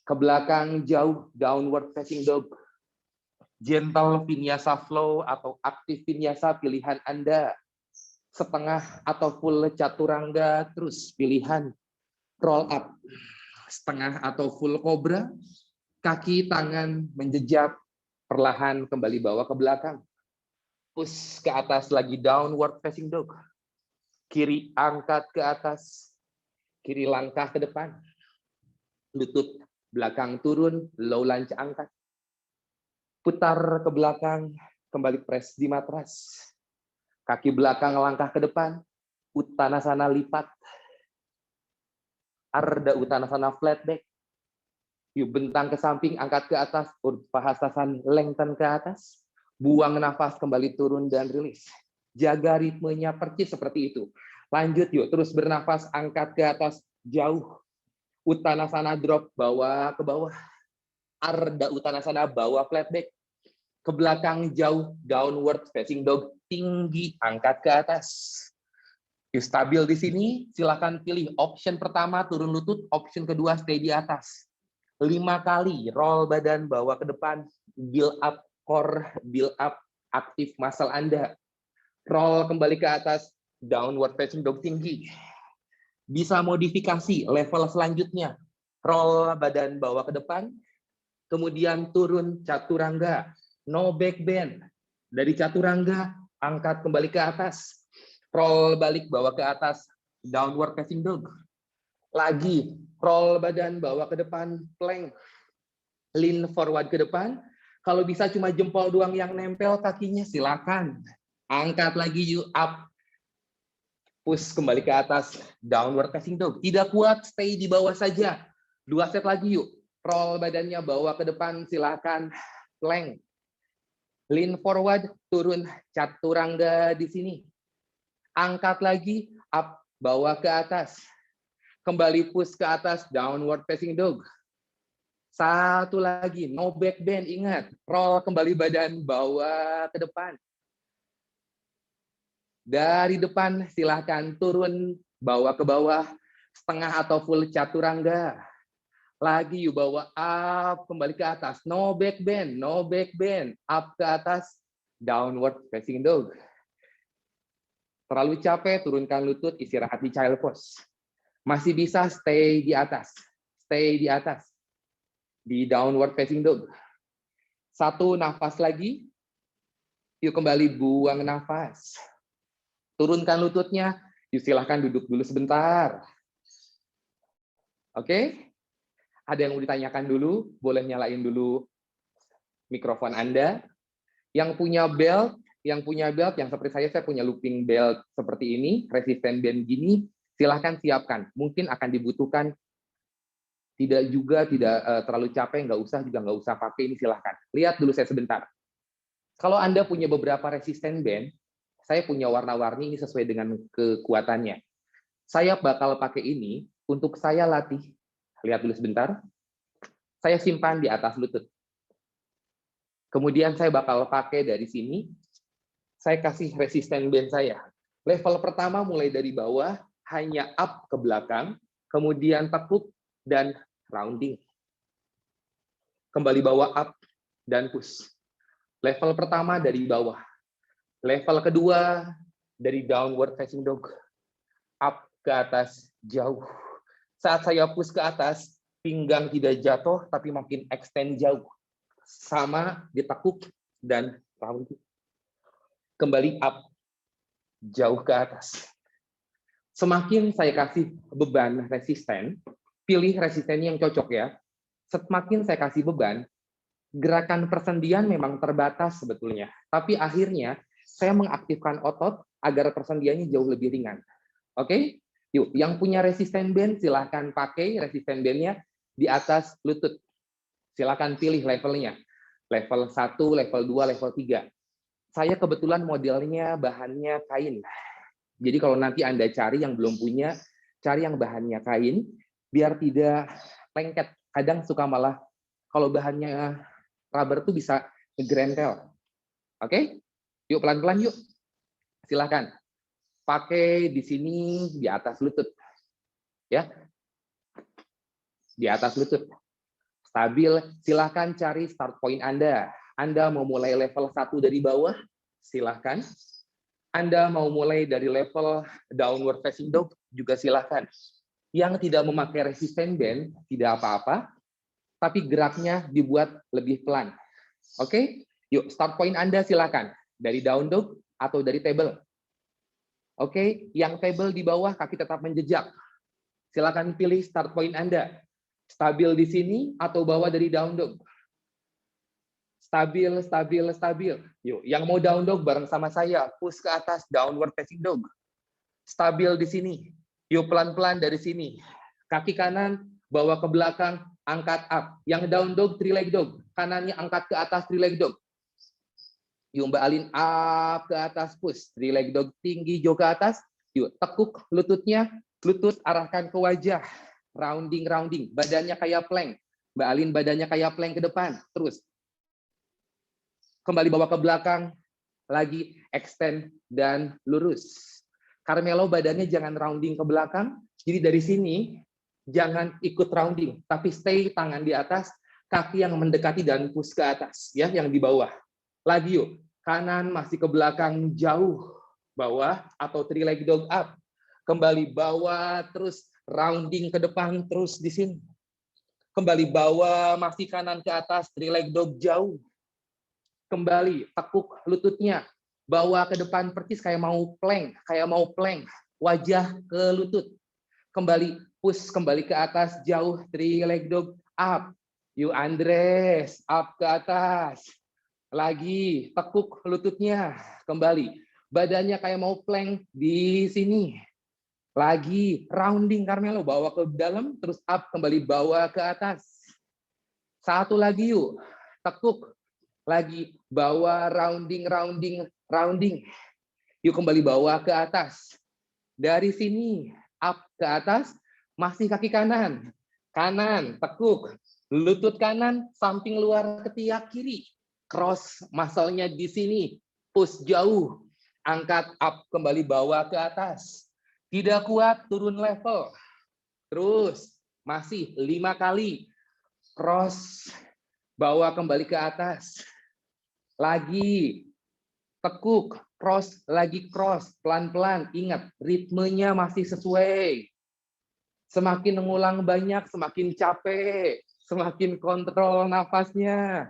Ke belakang jauh, downward facing dog. Gentle vinyasa flow atau aktif vinyasa pilihan Anda. Setengah atau full chaturanga terus pilihan. Roll up, setengah atau full cobra. Kaki tangan menjejak, perlahan kembali bawa ke belakang. Push ke atas lagi, downward facing dog. Kiri angkat ke atas, kiri langkah ke depan. Lutut belakang turun, low lunge angkat. Putar ke belakang, kembali press di matras. Kaki belakang langkah ke depan, Uttanasana lipat. Ardha Uttanasana flat back. Yuk bentang ke samping, angkat ke atas, Urdhva lengthen ke atas. Buang nafas, kembali turun dan rilis. Jaga ritmenya percis seperti itu. Lanjut yuk, terus bernafas, angkat ke atas, jauh. Uttanasana drop, bawa ke bawah. Ardha Uttanasana, bawa flat back. Ke belakang jauh, downward facing dog, tinggi, angkat ke atas. Yuk stabil di sini, silakan pilih option pertama, turun lutut, option kedua, stay di atas. 5 kali, roll badan, bawa ke depan, build up core, build up aktif muscle Anda. Roll kembali ke atas, downward facing dog tinggi. Bisa modifikasi level selanjutnya. Roll badan, bawa ke depan, kemudian turun chaturanga, no back bend. Dari chaturanga, angkat kembali ke atas. Roll balik, bawa ke atas, downward facing dog. Lagi, roll badan, bawa ke depan, plank. Lean forward ke depan. Kalau bisa cuma jempol doang yang nempel kakinya, silakan. Angkat lagi, yuk, up. Push kembali ke atas, downward facing dog. Tidak kuat, stay di bawah saja. 2 set lagi, yuk. Roll badannya, bawa ke depan, silakan. Plank. Lean forward, turun chaturanga di sini. Angkat lagi, up, bawa ke atas. Kembali push ke atas, downward facing dog. 1 lagi, no back bend, ingat. Roll kembali badan, bawa ke depan. Dari depan, silahkan turun, bawa ke bawah, setengah atau full chaturanga. Lagi, yuk bawa up, kembali ke atas. No back bend, no back bend. Up ke atas, downward facing dog. Terlalu capek, turunkan lutut, istirahat di child pose. Masih bisa stay di atas. Stay di atas. Di downward facing dog. 1 nafas lagi. Yuk kembali buang nafas. Turunkan lututnya. Yuk silahkan duduk dulu sebentar. Oke? Ada yang mau ditanyakan dulu? Boleh nyalain dulu mikrofon Anda. Yang punya belt, yang seperti saya punya looping belt seperti ini, resisten band gini, silahkan siapkan. Mungkin akan dibutuhkan. Tidak terlalu capek, nggak usah pakai ini, silahkan. Lihat dulu saya sebentar. Kalau Anda punya beberapa resisten band, saya punya warna-warni ini sesuai dengan kekuatannya. Saya bakal pakai ini untuk saya latih. Lihat dulu sebentar. Saya simpan di atas lutut. Kemudian saya bakal pakai dari sini. Saya kasih resisten band saya. Level pertama mulai dari bawah, hanya up ke belakang, kemudian tekuk dan rounding. Kembali bawa up dan push. Level pertama dari bawah. Level kedua dari downward facing dog. Up ke atas jauh. Saat saya push ke atas, pinggang tidak jatuh tapi makin extend jauh. Sama ditekuk dan rounding. Kembali up jauh ke atas. Semakin saya kasih beban resisten, pilih resisten yang cocok ya. Semakin saya kasih beban, gerakan persendian memang terbatas sebetulnya. Tapi akhirnya saya mengaktifkan otot agar persendiannya jauh lebih ringan. Oke? Yuk, yang punya resisten band silahkan pakai resisten bandnya di atas lutut. Silahkan pilih levelnya. Level 1, level 2, level 3. Saya kebetulan modelnya bahannya kain. Jadi kalau nanti Anda cari yang belum punya, cari yang bahannya kain, biar tidak lengket. Kadang suka malah kalau bahannya rubber tuh bisa ngegrentel. Oke? Yuk pelan-pelan yuk. Silahkan. Pakai di sini di atas lutut. Ya. Di atas lutut. Stabil, silahkan cari start point Anda. Anda mau mulai level 1 dari bawah, silahkan. Anda mau mulai dari level downward facing dog, juga silahkan. Yang tidak memakai resistance band, tidak apa-apa, tapi geraknya dibuat lebih pelan. Oke? Yuk, start point Anda silahkan. Dari down dog atau dari table. Oke? Yang table di bawah, kaki tetap menjejak. Silahkan pilih start point Anda. Stabil di sini atau bawa dari down dog. Stabil, stabil, stabil. Yuk, yang mau down dog bareng sama saya, push ke atas, downward facing dog. Stabil di sini. Yuk, pelan-pelan dari sini. Kaki kanan, bawa ke belakang, angkat up. Yang down dog, three leg dog. Kanannya angkat ke atas, three leg dog. Yuk, Mbak Alin, up ke atas, push. Three leg dog, tinggi, jauh ke atas. Yuk, tekuk lututnya, lutut arahkan ke wajah. Rounding, rounding. Badannya kayak plank. Mbak Alin, badannya kayak plank ke depan. Terus. Kembali bawa ke belakang. Lagi extend dan lurus. Carmelo badannya jangan rounding ke belakang. Jadi dari sini, jangan ikut rounding. Tapi stay tangan di atas. Kaki yang mendekati dan push ke atas. Ya, yang di bawah. Lagi yuk. Kanan masih ke belakang jauh. Bawah atau three leg dog up. Kembali bawah, terus rounding ke depan, terus di sini. Kembali bawah, masih kanan ke atas, three leg dog jauh. Kembali, tekuk lututnya. Bawa ke depan persis kayak mau plank. Wajah ke lutut. Kembali, push kembali ke atas, jauh, three leg dog up. You Andres, up ke atas. Lagi, tekuk lututnya. Kembali, badannya kayak mau plank di sini. Lagi, rounding Carmelo, bawa ke dalam, terus up, kembali bawa ke atas. Satu lagi yuk, tekuk. Lagi, bawa rounding, rounding, rounding. Yuk kembali bawa ke atas. Dari sini, up ke atas, masih kaki kanan. Kanan, tekuk. Lutut kanan, samping luar ketiak kiri. Cross muscle-nya di sini. Push jauh. Angkat up, kembali bawa ke atas. Tidak kuat, turun level. Terus, masih 5 kali. Cross, bawa kembali ke atas. Lagi, tekuk, cross, lagi cross. Pelan-pelan, ingat, ritmenya masih sesuai. Semakin mengulang banyak, semakin capek. Semakin kontrol nafasnya.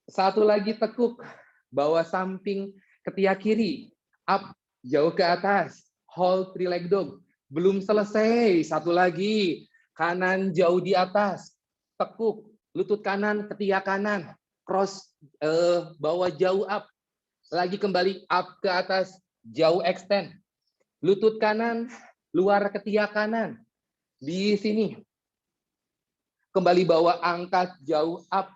Satu lagi tekuk, bawa samping ketiak kiri. Up, jauh ke atas. Hold three leg dog. Belum selesai. Satu lagi. Kanan jauh di atas. Tekuk. Lutut kanan, ketiak kanan. Cross, bawa jauh up. Lagi kembali up ke atas. Jauh extend. Lutut kanan, luar ketiak kanan. Di sini. Kembali bawa angkat jauh up.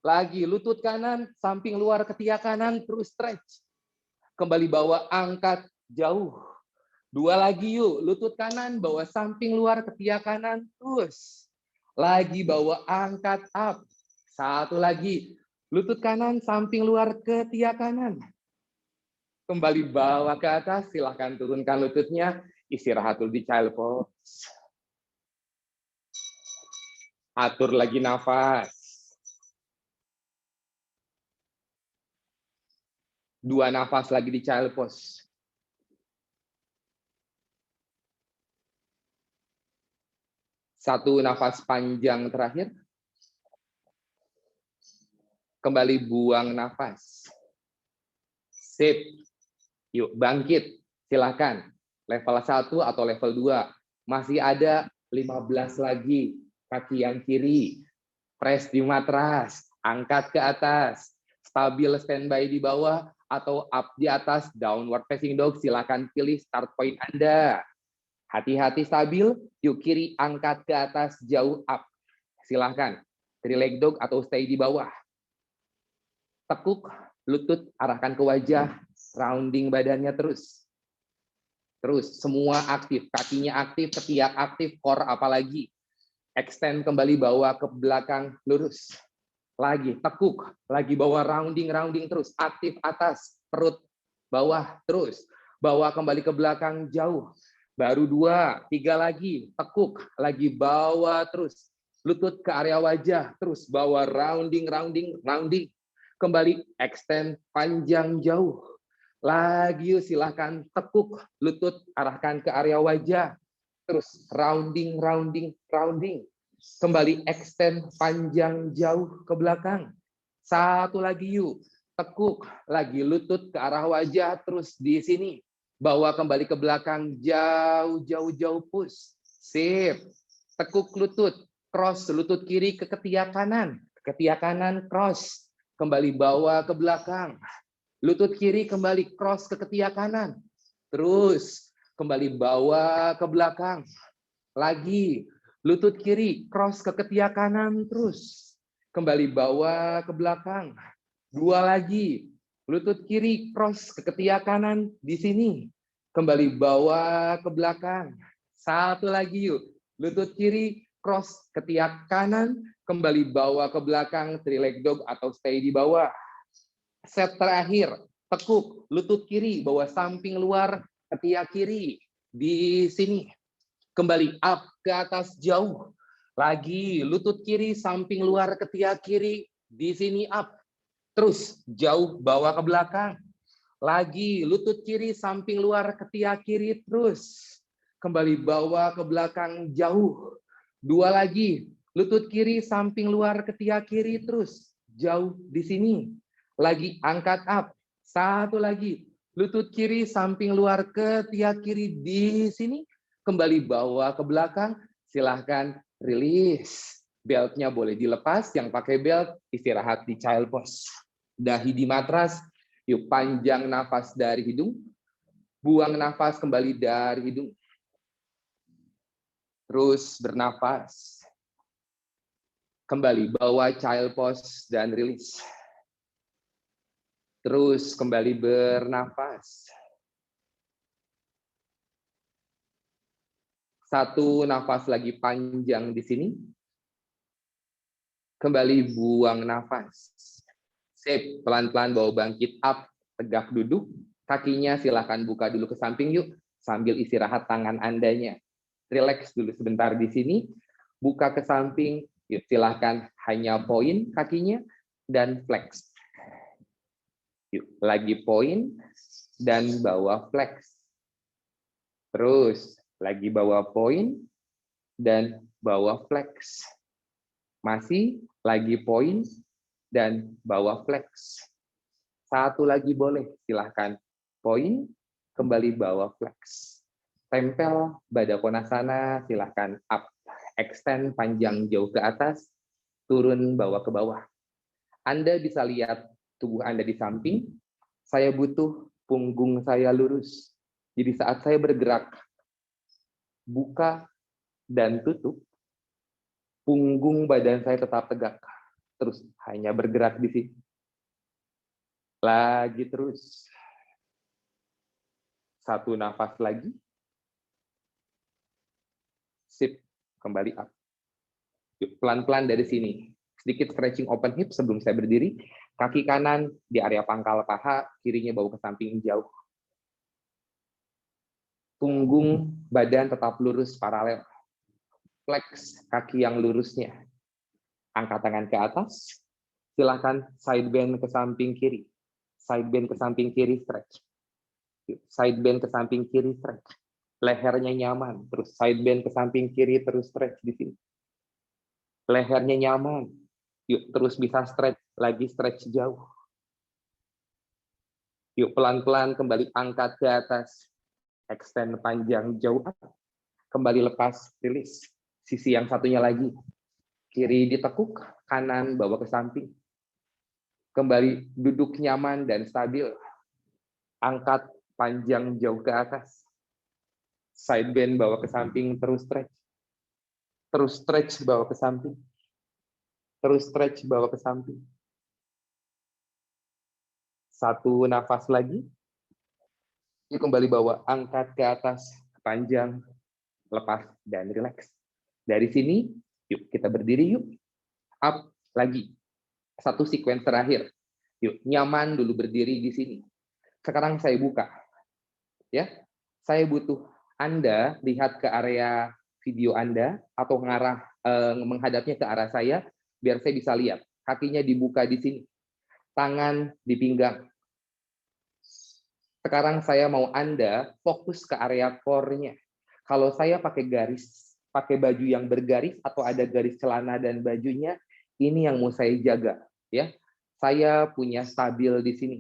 Lagi lutut kanan, samping luar ketiak kanan, terus stretch. Kembali bawa angkat jauh. 2 lagi yuk, lutut kanan, bawa samping luar ketiak kanan, terus. Lagi bawa angkat up. 1 lagi, lutut kanan, samping luar ketiak kanan. Kembali bawa ke atas, silahkan turunkan lututnya, istirahat dulu di child pose. Atur lagi nafas. 2 nafas lagi di child pose. Satu nafas panjang terakhir. Kembali buang nafas. Sip. Yuk, bangkit. Silahkan. Level 1 atau level 2. Masih ada 15 lagi. Kaki yang kiri. Press di matras. Angkat ke atas. Stabil standby di bawah atau up di atas. Downward facing dog. Silahkan pilih start point Anda. Hati-hati stabil, yuk kiri angkat ke atas, jauh up. Silahkan, three leg dog atau stay di bawah. Tekuk, lutut arahkan ke wajah, rounding badannya terus. Terus semua aktif, kakinya aktif, ketiak aktif, core apalagi. Extend kembali, bawa ke belakang, lurus. Lagi, tekuk. Lagi bawa rounding terus. Aktif atas, perut, bawah, terus. Bawa kembali ke belakang, jauh. Baru 2, 3 lagi. Tekuk, lagi bawa terus. Lutut ke area wajah, terus bawa rounding. Kembali, extend, panjang, jauh. Lagi, silahkan tekuk, lutut, arahkan ke area wajah. Terus rounding. Kembali extend, panjang, jauh ke belakang. Satu lagi yuk. Tekuk, lagi lutut ke arah wajah, terus di sini. Bawa kembali ke belakang, jauh, push. Sip. Tekuk lutut, cross lutut kiri ke ketiak kanan. Ketiak kanan, cross. Kembali bawa ke belakang. Lutut kiri kembali cross ke ketiak kanan. Terus kembali bawa ke belakang. Lagi, lutut kiri cross ke ketiak kanan terus. Kembali bawa ke belakang. 2 lagi, lutut kiri cross ke ketiak kanan di sini. Kembali bawa ke belakang. 1 lagi yuk, lutut kiri cross ketiak kanan, kembali bawa ke belakang, 3 leg dog atau stay di bawah. Set terakhir, tekuk, lutut kiri, bawa samping luar, ketiak kiri di sini. Kembali up ke atas jauh. Lagi lutut kiri samping luar ketiak kiri di sini up. Terus jauh bawa ke belakang. Lagi lutut kiri samping luar ketiak kiri terus. Kembali bawa ke belakang jauh. 2 lagi lutut kiri samping luar ketiak kiri terus jauh di sini. Lagi angkat up. 1 lagi lutut kiri samping luar ketiak kiri di sini. Kembali bawa ke belakang, silahkan rilis. Beltnya boleh dilepas, yang pakai belt istirahat di child pose. Dahi di matras, yuk panjang nafas dari hidung, buang nafas kembali dari hidung. Terus bernafas. Kembali bawa child pose dan rilis. Terus kembali bernafas. 1 nafas lagi panjang di sini. Kembali buang nafas. Sip, pelan-pelan bawa bangkit up, tegak duduk. Kakinya silahkan buka dulu ke samping yuk, sambil istirahat tangan Andanya. Relax dulu sebentar di sini. Buka ke samping, yuk silahkan hanya point kakinya dan flex. Yuk, lagi point dan bawa flex. Terus, lagi bawa point dan bawa flex. Masih lagi point dan bawa flex. 1 lagi boleh, silahkan point, kembali bawa flex. Tempel Baddha Konasana, silahkan up, extend panjang jauh ke atas, turun bawa ke bawah. Anda bisa lihat tubuh Anda di samping, saya butuh punggung saya lurus. Jadi saat saya bergerak, buka dan tutup, punggung badan saya tetap tegak. Terus hanya bergerak di sini. Lagi terus. 1 nafas lagi. Sip, kembali up. Pelan-pelan dari sini. Sedikit stretching open hip sebelum saya berdiri. Kaki kanan di area pangkal paha, kirinya bawa ke samping jauh. Punggung badan tetap lurus paralel. Flex kaki yang lurusnya. Angkat tangan ke atas. Silakan side bend ke samping kiri. Side bend ke samping kiri, stretch. Side bend ke samping kiri, stretch. Lehernya nyaman. Terus side bend ke samping kiri, terus stretch di sini. Lehernya nyaman. Yuk, terus bisa stretch. Lagi stretch jauh. Yuk, pelan-pelan kembali angkat ke atas. Extend panjang jauh. Kembali lepas, rilis. Sisi yang satunya lagi. Kiri ditekuk, kanan bawa ke samping. Kembali duduk nyaman dan stabil. Angkat panjang jauh ke atas. Side bend bawa ke samping, terus stretch. Terus stretch bawa ke samping. Terus stretch bawa ke samping. 1 nafas lagi. Yuk kembali bawa, angkat ke atas, panjang, lepas, dan relax. Dari sini, yuk kita berdiri yuk. Up, lagi. Satu sequence terakhir. Yuk, nyaman dulu berdiri di sini. Sekarang saya buka. Ya, saya butuh Anda lihat ke area video Anda atau menghadapnya ke arah saya biar saya bisa lihat. Kakinya dibuka di sini. Tangan di pinggang. Sekarang saya mau Anda fokus ke area core-nya. Kalau saya pakai baju yang bergaris atau ada garis celana dan bajunya, ini yang mau saya jaga, ya. Saya punya stabil di sini.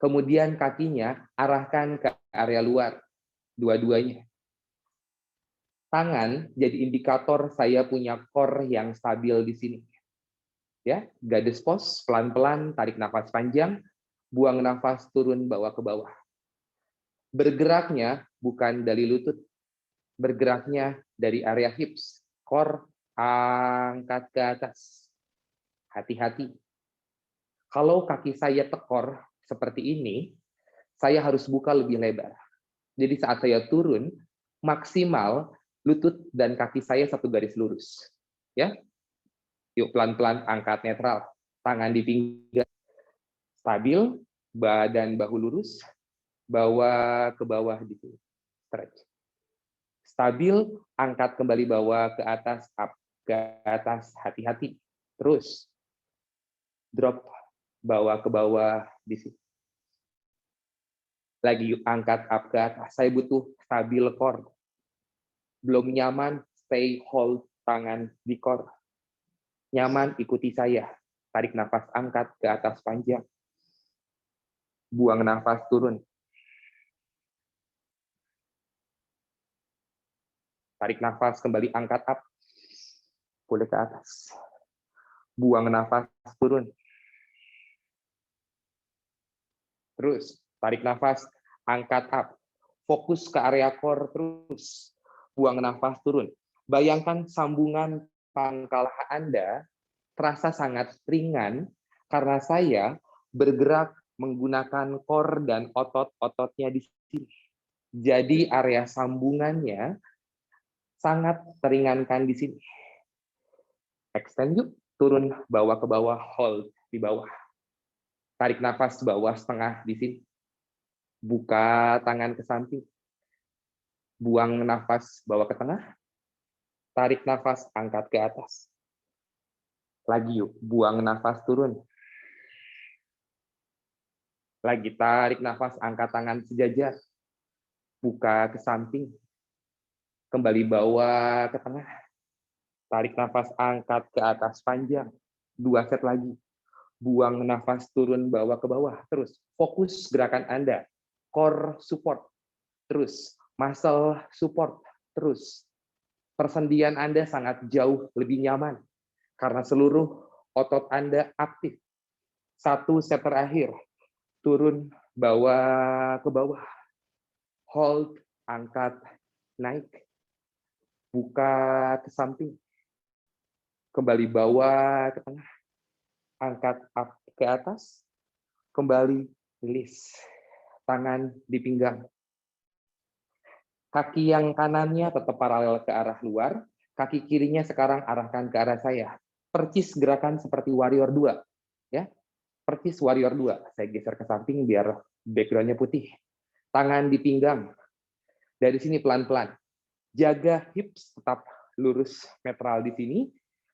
Kemudian kakinya arahkan ke area luar, dua-duanya. Tangan jadi indikator saya punya core yang stabil di sini. Ya, goddess pose, pelan-pelan, tarik nafas panjang, buang nafas turun bawa ke bawah. Bergeraknya bukan dari lutut, bergeraknya dari area hips, core, angkat ke atas. Hati-hati. Kalau kaki saya tekor seperti ini, saya harus buka lebih lebar. Jadi saat saya turun, maksimal lutut dan kaki saya satu garis lurus. Ya, yuk pelan-pelan angkat netral, tangan di pinggang, stabil, badan bahu lurus, bawa ke bawah di sini, stretch. Stabil, angkat kembali bawa ke atas, up, ke atas, hati-hati. Terus, drop, bawa ke bawah di sini. Lagi yuk, angkat up ke atas. Saya butuh stabil core. Belum nyaman, stay hold tangan di core. Nyaman, ikuti saya. Tarik nafas, angkat ke atas panjang. Buang nafas, turun. Tarik nafas, kembali angkat up. Boleh ke atas. Buang nafas, turun. Terus, tarik nafas, angkat up. Fokus ke area core terus. Buang nafas, turun. Bayangkan sambungan pangkal Anda terasa sangat ringan karena saya bergerak menggunakan core dan otot-ototnya di sini. Jadi area sambungannya sangat teringankan di sini. Extend yuk, turun, bawa ke bawah, hold di bawah. Tarik nafas bawah setengah di sini. Buka tangan ke samping. Buang nafas bawa ke tengah. Tarik nafas, angkat ke atas. Lagi yuk, buang nafas, turun. Lagi tarik nafas, angkat tangan sejajar. Buka ke samping. Kembali bawa ke tengah. Tarik nafas, angkat ke atas panjang. 2 set lagi. Buang nafas, turun, bawa ke bawah. Terus, fokus gerakan Anda. Core support. Terus, muscle support. Terus, persendian Anda sangat jauh lebih nyaman. Karena seluruh otot Anda aktif. 1 set terakhir. Turun, bawa ke bawah. Hold, angkat, naik. Buka ke samping. Kembali bawa ke tengah. Angkat up ke atas. Kembali release. Tangan di pinggang. Kaki yang kanannya tetap paralel ke arah luar. Kaki kirinya sekarang arahkan ke arah saya. Percis gerakan seperti Warrior 2. Ya, percis Warrior 2. Saya geser ke samping biar background-nya putih. Tangan di pinggang. Dari sini pelan-pelan. Jaga hips tetap lurus netral di sini.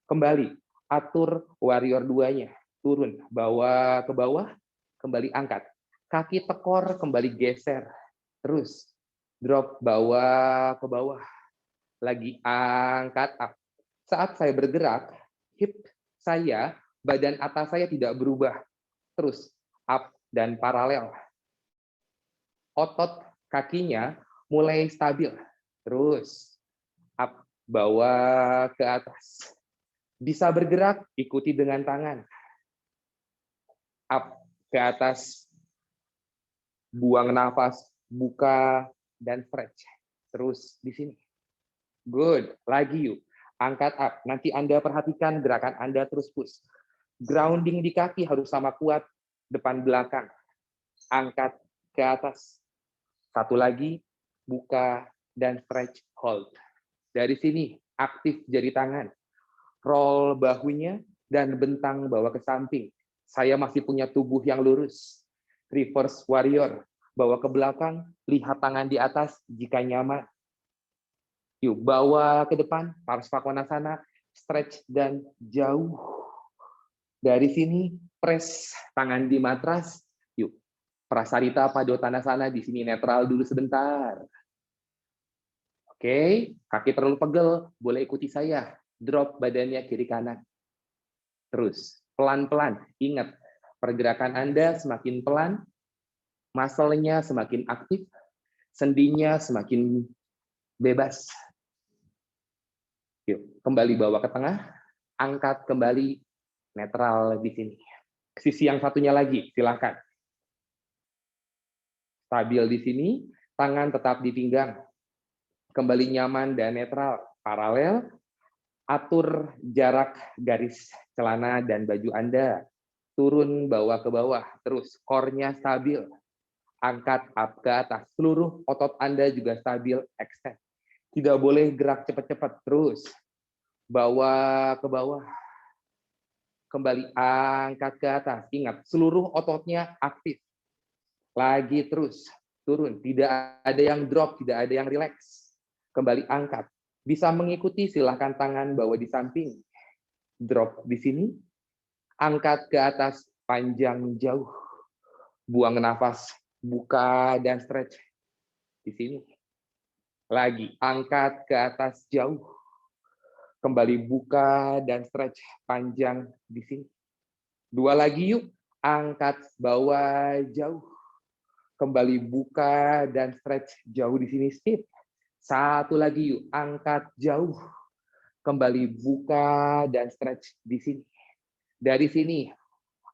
Kembali, atur Warrior 2-nya. Turun, bawa ke bawah, kembali angkat. Kaki tekor, kembali geser. Terus, drop, bawa ke bawah. Lagi angkat up. Saat saya bergerak, hip saya, badan atas saya tidak berubah. Terus, up dan paralel. Otot kakinya mulai stabil. Terus, up, bawa ke atas. Bisa bergerak, ikuti dengan tangan. Up, ke atas. Buang nafas, buka, dan stretch. Terus di sini. Good. Lagi yuk. Angkat up. Nanti Anda perhatikan gerakan Anda terus push. Grounding di kaki harus sama kuat, depan belakang. Angkat ke atas. Satu lagi, buka dan stretch hold. Dari sini, aktif jari tangan. Roll bahunya dan bentang bawa ke samping. Saya masih punya tubuh yang lurus. Reverse warrior. Bawa ke belakang, lihat tangan di atas jika nyaman. Yuk, bawa ke depan, Parsvakonasana, stretch dan jauh. Dari sini, press tangan di matras. Yuk, Prasarita Padottanasana di sini netral dulu sebentar. Oke, kaki terlalu pegel, boleh ikuti saya. Drop badannya kiri kanan. Terus, pelan-pelan. Ingat, pergerakan Anda semakin pelan, muscle-nya semakin aktif, sendinya semakin bebas. Yuk, kembali bawa ke tengah, angkat kembali, netral di sini. Sisi yang satunya lagi, silakan. Stabil di sini, tangan tetap di pinggang. Kembali nyaman dan netral, paralel. Atur jarak garis celana dan baju Anda. Turun bawa ke bawah, terus core-nya stabil. Angkat up ke atas, seluruh otot Anda juga stabil, extend. Tidak boleh gerak cepat-cepat, terus bawa ke bawah. Kembali angkat ke atas. Ingat, seluruh ototnya aktif. Lagi terus, turun. Tidak ada yang drop, tidak ada yang relax. Kembali angkat. Bisa mengikuti, silahkan tangan bawa di samping. Drop di sini. Angkat ke atas, panjang jauh. Buang nafas, buka dan stretch. Di sini. Lagi, angkat ke atas jauh. Kembali buka dan stretch panjang di sini. Dua lagi yuk, angkat bawah jauh. Kembali buka dan stretch jauh di sini, skip. Satu lagi yuk, angkat jauh. Kembali buka dan stretch di sini. Dari sini,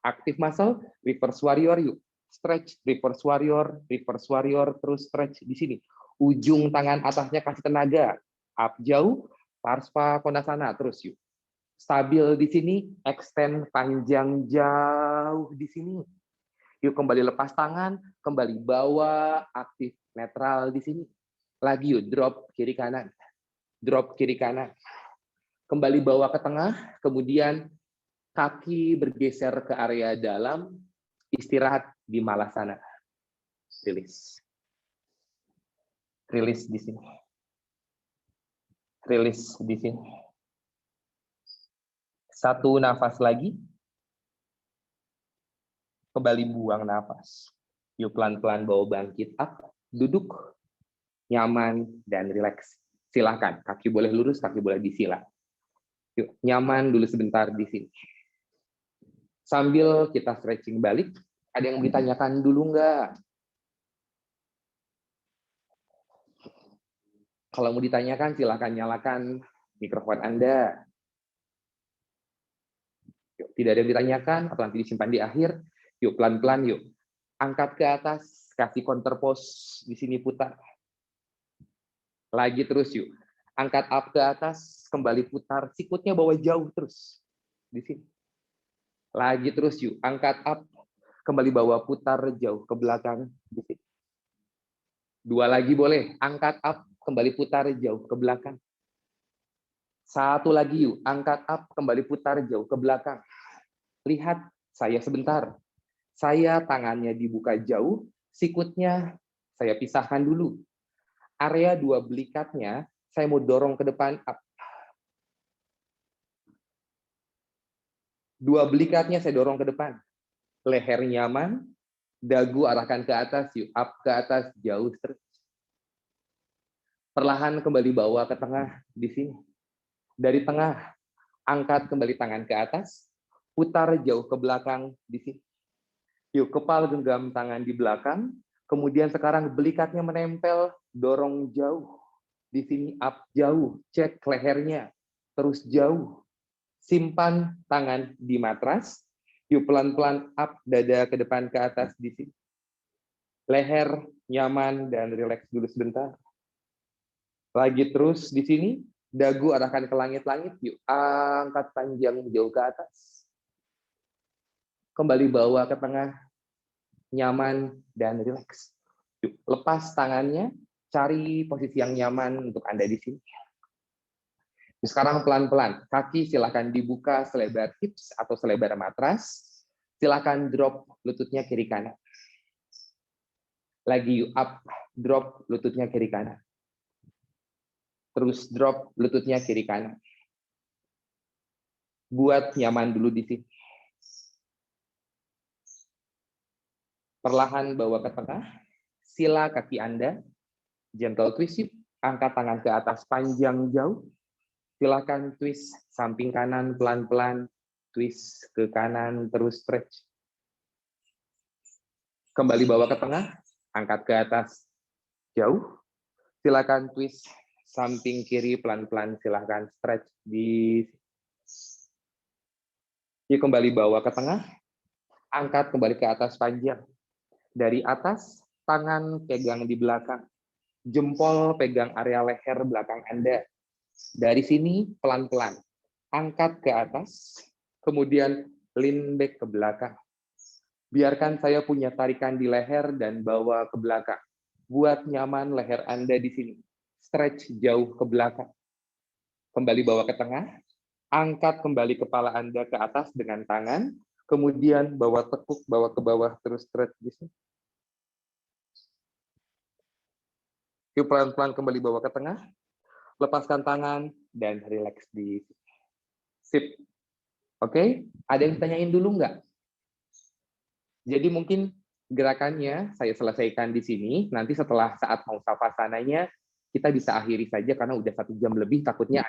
aktif muscle, reverse warrior yuk. Stretch, reverse warrior, terus stretch di sini. Ujung tangan atasnya kasih tenaga. Up jauh, Parsvakonasana, terus yuk. Stabil di sini, extend panjang jauh di sini. Yuk kembali lepas tangan, kembali bawa, aktif netral di sini. Lagi yuk, drop kiri kanan. Drop kiri kanan. Kembali bawa ke tengah, kemudian kaki bergeser ke area dalam, istirahat di malasana. Rilis. Rilis di sini. Rilis di sini. Satu nafas lagi. Kembali buang nafas. Yuk pelan-pelan bawa bangkit up, duduk, nyaman dan rileks. Silahkan, kaki boleh lurus, kaki boleh disila. Yuk, nyaman dulu sebentar di sini. Sambil kita stretching balik, ada yang ditanyakan dulu nggak? Kalau mau ditanyakan, silahkan nyalakan mikrofon Anda. Yuk, tidak ada yang ditanyakan, atau nanti disimpan di akhir. Yuk, pelan-pelan yuk. Angkat ke atas, kasih counter pose, di sini putar. Lagi terus yuk. Angkat up ke atas, kembali putar, sikutnya bawa jauh terus. Di sini. Lagi terus yuk. Angkat up, kembali bawa putar jauh ke belakang. Di sini. Dua lagi boleh. Angkat up, kembali putar jauh ke belakang. Satu lagi yuk. Angkat up, kembali putar jauh ke belakang. Lihat, saya sebentar. Saya tangannya dibuka jauh, sikutnya saya pisahkan dulu. Area dua belikatnya, saya mau dorong ke depan. Up. Dua belikatnya saya dorong ke depan. Leher nyaman, dagu arahkan ke atas, yuk. Up ke atas, jauh terus. Perlahan kembali bawa ke tengah, di sini. Dari tengah, angkat kembali tangan ke atas, putar jauh ke belakang, di sini. Yuk, kepala genggam tangan di belakang, kemudian sekarang belikatnya menempel, dorong jauh. Di sini up jauh, cek lehernya, terus jauh. Simpan tangan di matras, yuk pelan-pelan up, dada ke depan ke atas di sini. Leher nyaman dan rileks dulu sebentar. Lagi terus di sini, dagu arahkan ke langit-langit, yuk angkat panjang jauh ke atas. Kembali bawa ke tengah, nyaman dan rileks. Yuk, lepas tangannya, cari posisi yang nyaman untuk Anda di sini. Sekarang pelan-pelan, kaki silakan dibuka selebar hips atau selebar matras. Silakan drop lututnya kiri kanan. Lagi up, drop lututnya kiri kanan. Terus drop lututnya kiri kanan. Buat nyaman dulu di sini. Perlahan bawa ke tengah. Sila kaki Anda. Gentle twist. Angkat tangan ke atas panjang jauh. Silakan twist samping kanan pelan-pelan. Twist ke kanan terus stretch. Kembali bawa ke tengah. Angkat ke atas jauh. Silakan twist samping kiri pelan-pelan. Silakan stretch di. Yuk kembali bawa ke tengah. Angkat kembali ke atas panjang. Dari atas, tangan pegang di belakang. Jempol pegang area leher belakang Anda. Dari sini, pelan-pelan. Angkat ke atas, kemudian lean back ke belakang. Biarkan saya punya tarikan di leher dan bawa ke belakang. Buat nyaman leher Anda di sini. Stretch jauh ke belakang. Kembali bawa ke tengah. Angkat kembali kepala Anda ke atas dengan tangan, kemudian bawa tekuk, bawa ke bawah, terus stretch di sini. Yuk pelan-pelan kembali bawa ke tengah, lepaskan tangan, dan relax di sini. Sip. Oke, ada yang ditanyain dulu nggak? Jadi mungkin gerakannya saya selesaikan di sini, nanti setelah saat mau sapasananya, kita bisa akhiri saja karena udah 1 jam lebih, takutnya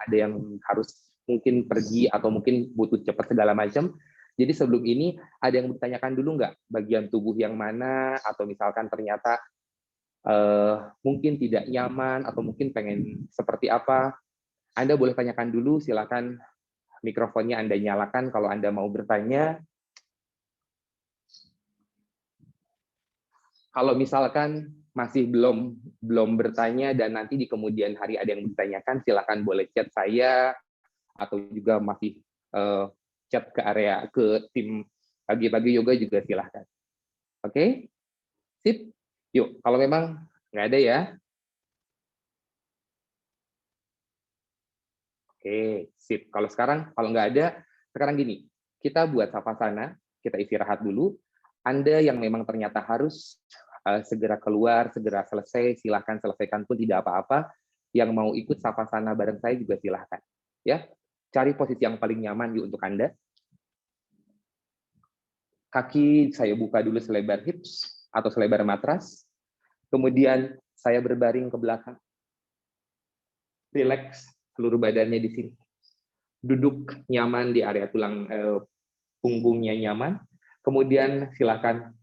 ada yang harus mungkin pergi atau mungkin butuh cepat segala macam. Jadi sebelum ini ada yang ditanyakan dulu nggak bagian tubuh yang mana, atau misalkan ternyata mungkin tidak nyaman atau mungkin pengen seperti apa, Anda boleh tanyakan dulu, silakan mikrofonnya Anda nyalakan kalau Anda mau bertanya. Kalau misalkan masih belum bertanya dan nanti di kemudian hari ada yang ditanyakan, silakan boleh chat saya atau juga masih chat ke area ke tim pagi-pagi yoga juga silahkan. Oke, sip. Yuk, kalau memang nggak ada ya. Oke, sip. Kalau nggak ada, sekarang gini, kita buat savasana, kita istirahat dulu. Anda yang memang ternyata harus segera keluar, segera selesai, silahkan selesaikan pun tidak apa-apa. Yang mau ikut savasana bareng saya juga silahkan. Ya, cari posisi yang paling nyaman yuk untuk Anda. Kaki saya buka dulu selebar hips atau selebar matras. Kemudian saya berbaring ke belakang. Relax seluruh badannya di sini. Duduk nyaman di area tulang punggungnya nyaman. Kemudian silakan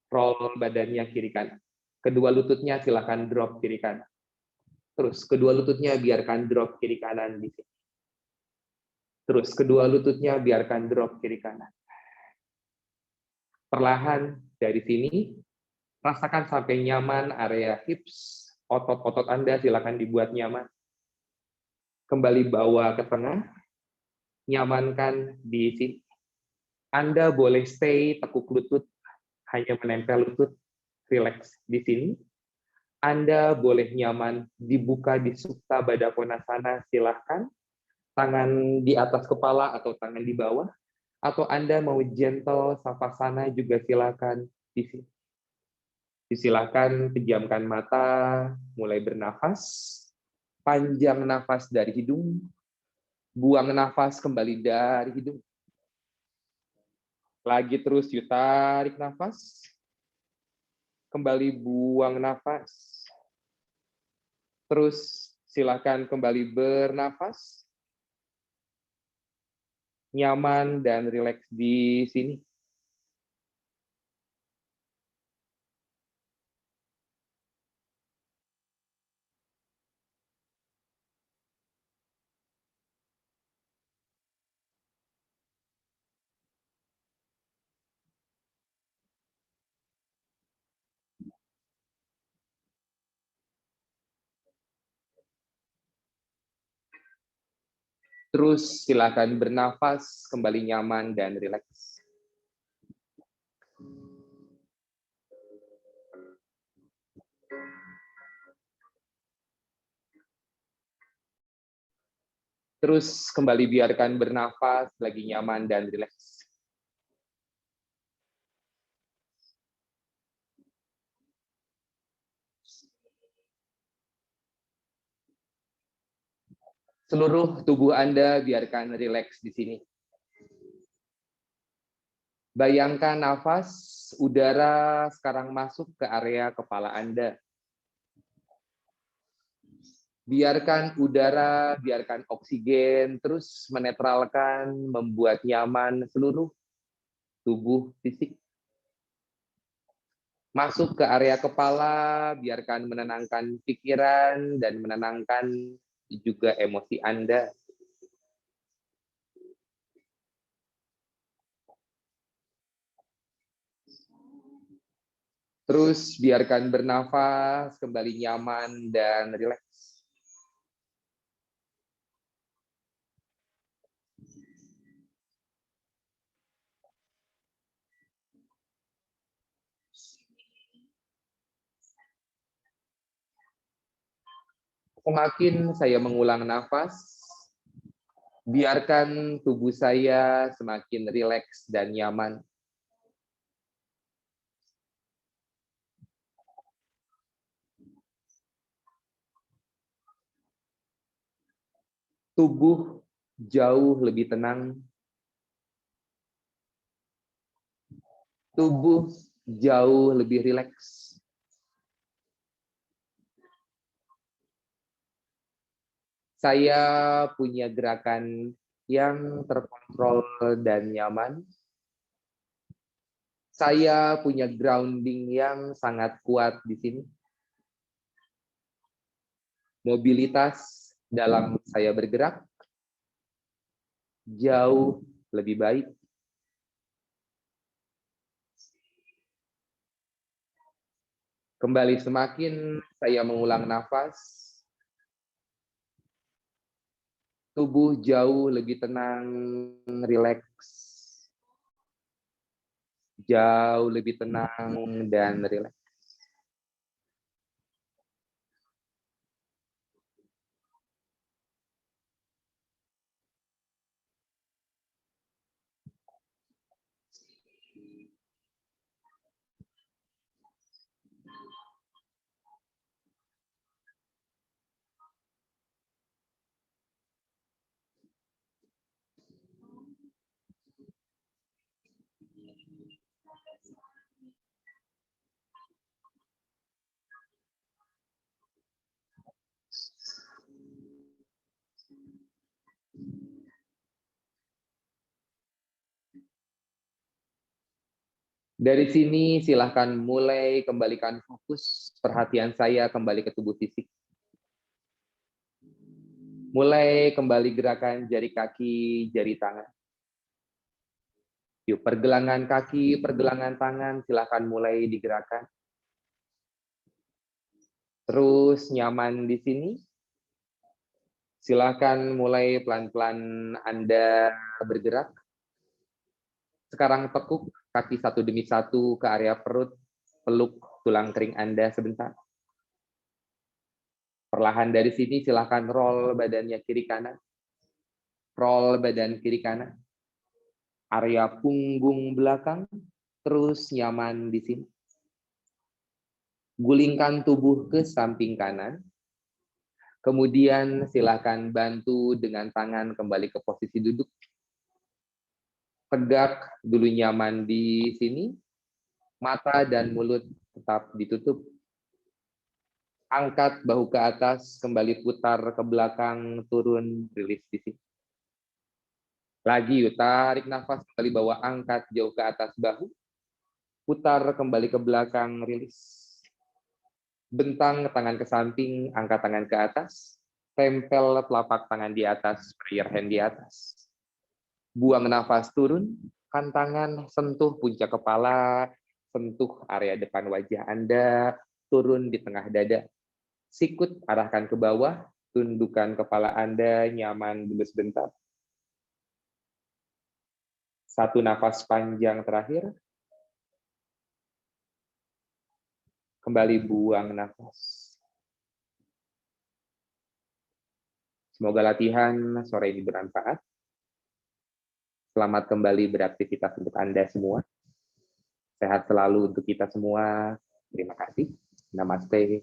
roll badannya kiri kanan. Kedua lututnya silakan drop kiri kanan. Terus kedua lututnya biarkan drop kiri kanan di sini. Terus kedua lututnya biarkan drop kiri kanan. Perlahan dari sini, rasakan sampai nyaman area hips, otot-otot Anda silakan dibuat nyaman. Kembali bawa ke tengah, nyamankan di sini. Anda boleh stay tekuk lutut, hanya menempel lutut, relax di sini. Anda boleh nyaman dibuka di Supta Baddha Konasana, silahkan. Tangan di atas kepala atau tangan di bawah. Atau Anda mau gentle savasana juga silakan di sini. Silakan pejamkan mata, mulai bernafas, panjang nafas dari hidung, buang nafas kembali dari hidung. Lagi terus yuk tarik nafas, kembali buang nafas. Terus silakan kembali bernafas, nyaman dan rileks di sini. Terus silakan bernafas, kembali nyaman dan rileks. Terus kembali biarkan bernafas lagi nyaman dan rileks. Seluruh tubuh Anda biarkan rileks di sini. Bayangkan nafas, udara sekarang masuk ke area kepala Anda. Biarkan udara, biarkan oksigen, terus menetralkan, membuat nyaman seluruh tubuh fisik. Masuk ke area kepala, biarkan menenangkan pikiran dan menenangkan juga emosi Anda. Terus biarkan bernafas, kembali nyaman dan rileks. Semakin saya mengulang nafas, biarkan tubuh saya semakin rileks dan nyaman. Tubuh jauh lebih tenang. Tubuh jauh lebih rileks. Saya punya gerakan yang terkontrol dan nyaman. Saya punya grounding yang sangat kuat di sini. Mobilitas dalam saya bergerak jauh lebih baik. Kembali semakin saya mengulang nafas, tubuh jauh lebih tenang, rileks. Jauh lebih tenang dan rileks. Dari sini silahkan mulai kembalikan fokus perhatian saya kembali ke tubuh fisik. Mulai kembali gerakan jari kaki, jari tangan. Yuk, pergelangan kaki, pergelangan tangan silahkan mulai digerakkan. Terus nyaman di sini. Silahkan mulai pelan-pelan Anda bergerak. Sekarang tekuk kaki satu demi satu ke area perut, peluk tulang kering Anda sebentar. Perlahan dari sini silahkan roll badannya kiri kanan. Roll badan kiri kanan. Area punggung belakang, terus nyaman di sini. Gulingkan tubuh ke samping kanan. Kemudian silahkan bantu dengan tangan kembali ke posisi duduk. Tegak dulu nyaman di sini. Mata dan mulut tetap ditutup. Angkat bahu ke atas, kembali putar ke belakang, turun, rilis di sini. Lagi yuk, tarik nafas, kembali bawa angkat jauh ke atas bahu. Putar kembali ke belakang, rilis. Bentang tangan ke samping, angkat tangan ke atas. Tempel telapak tangan di atas, prayer hand di atas. Buang nafas turun, kan tangan sentuh puncak kepala, sentuh area depan wajah Anda, turun di tengah dada. Sikut arahkan ke bawah, tundukkan kepala Anda, nyaman dulu sebentar. Satu nafas panjang terakhir. Kembali buang nafas. Semoga latihan sore ini bermanfaat. Selamat kembali beraktivitas untuk Anda semua. Sehat selalu untuk kita semua. Terima kasih. Namaste.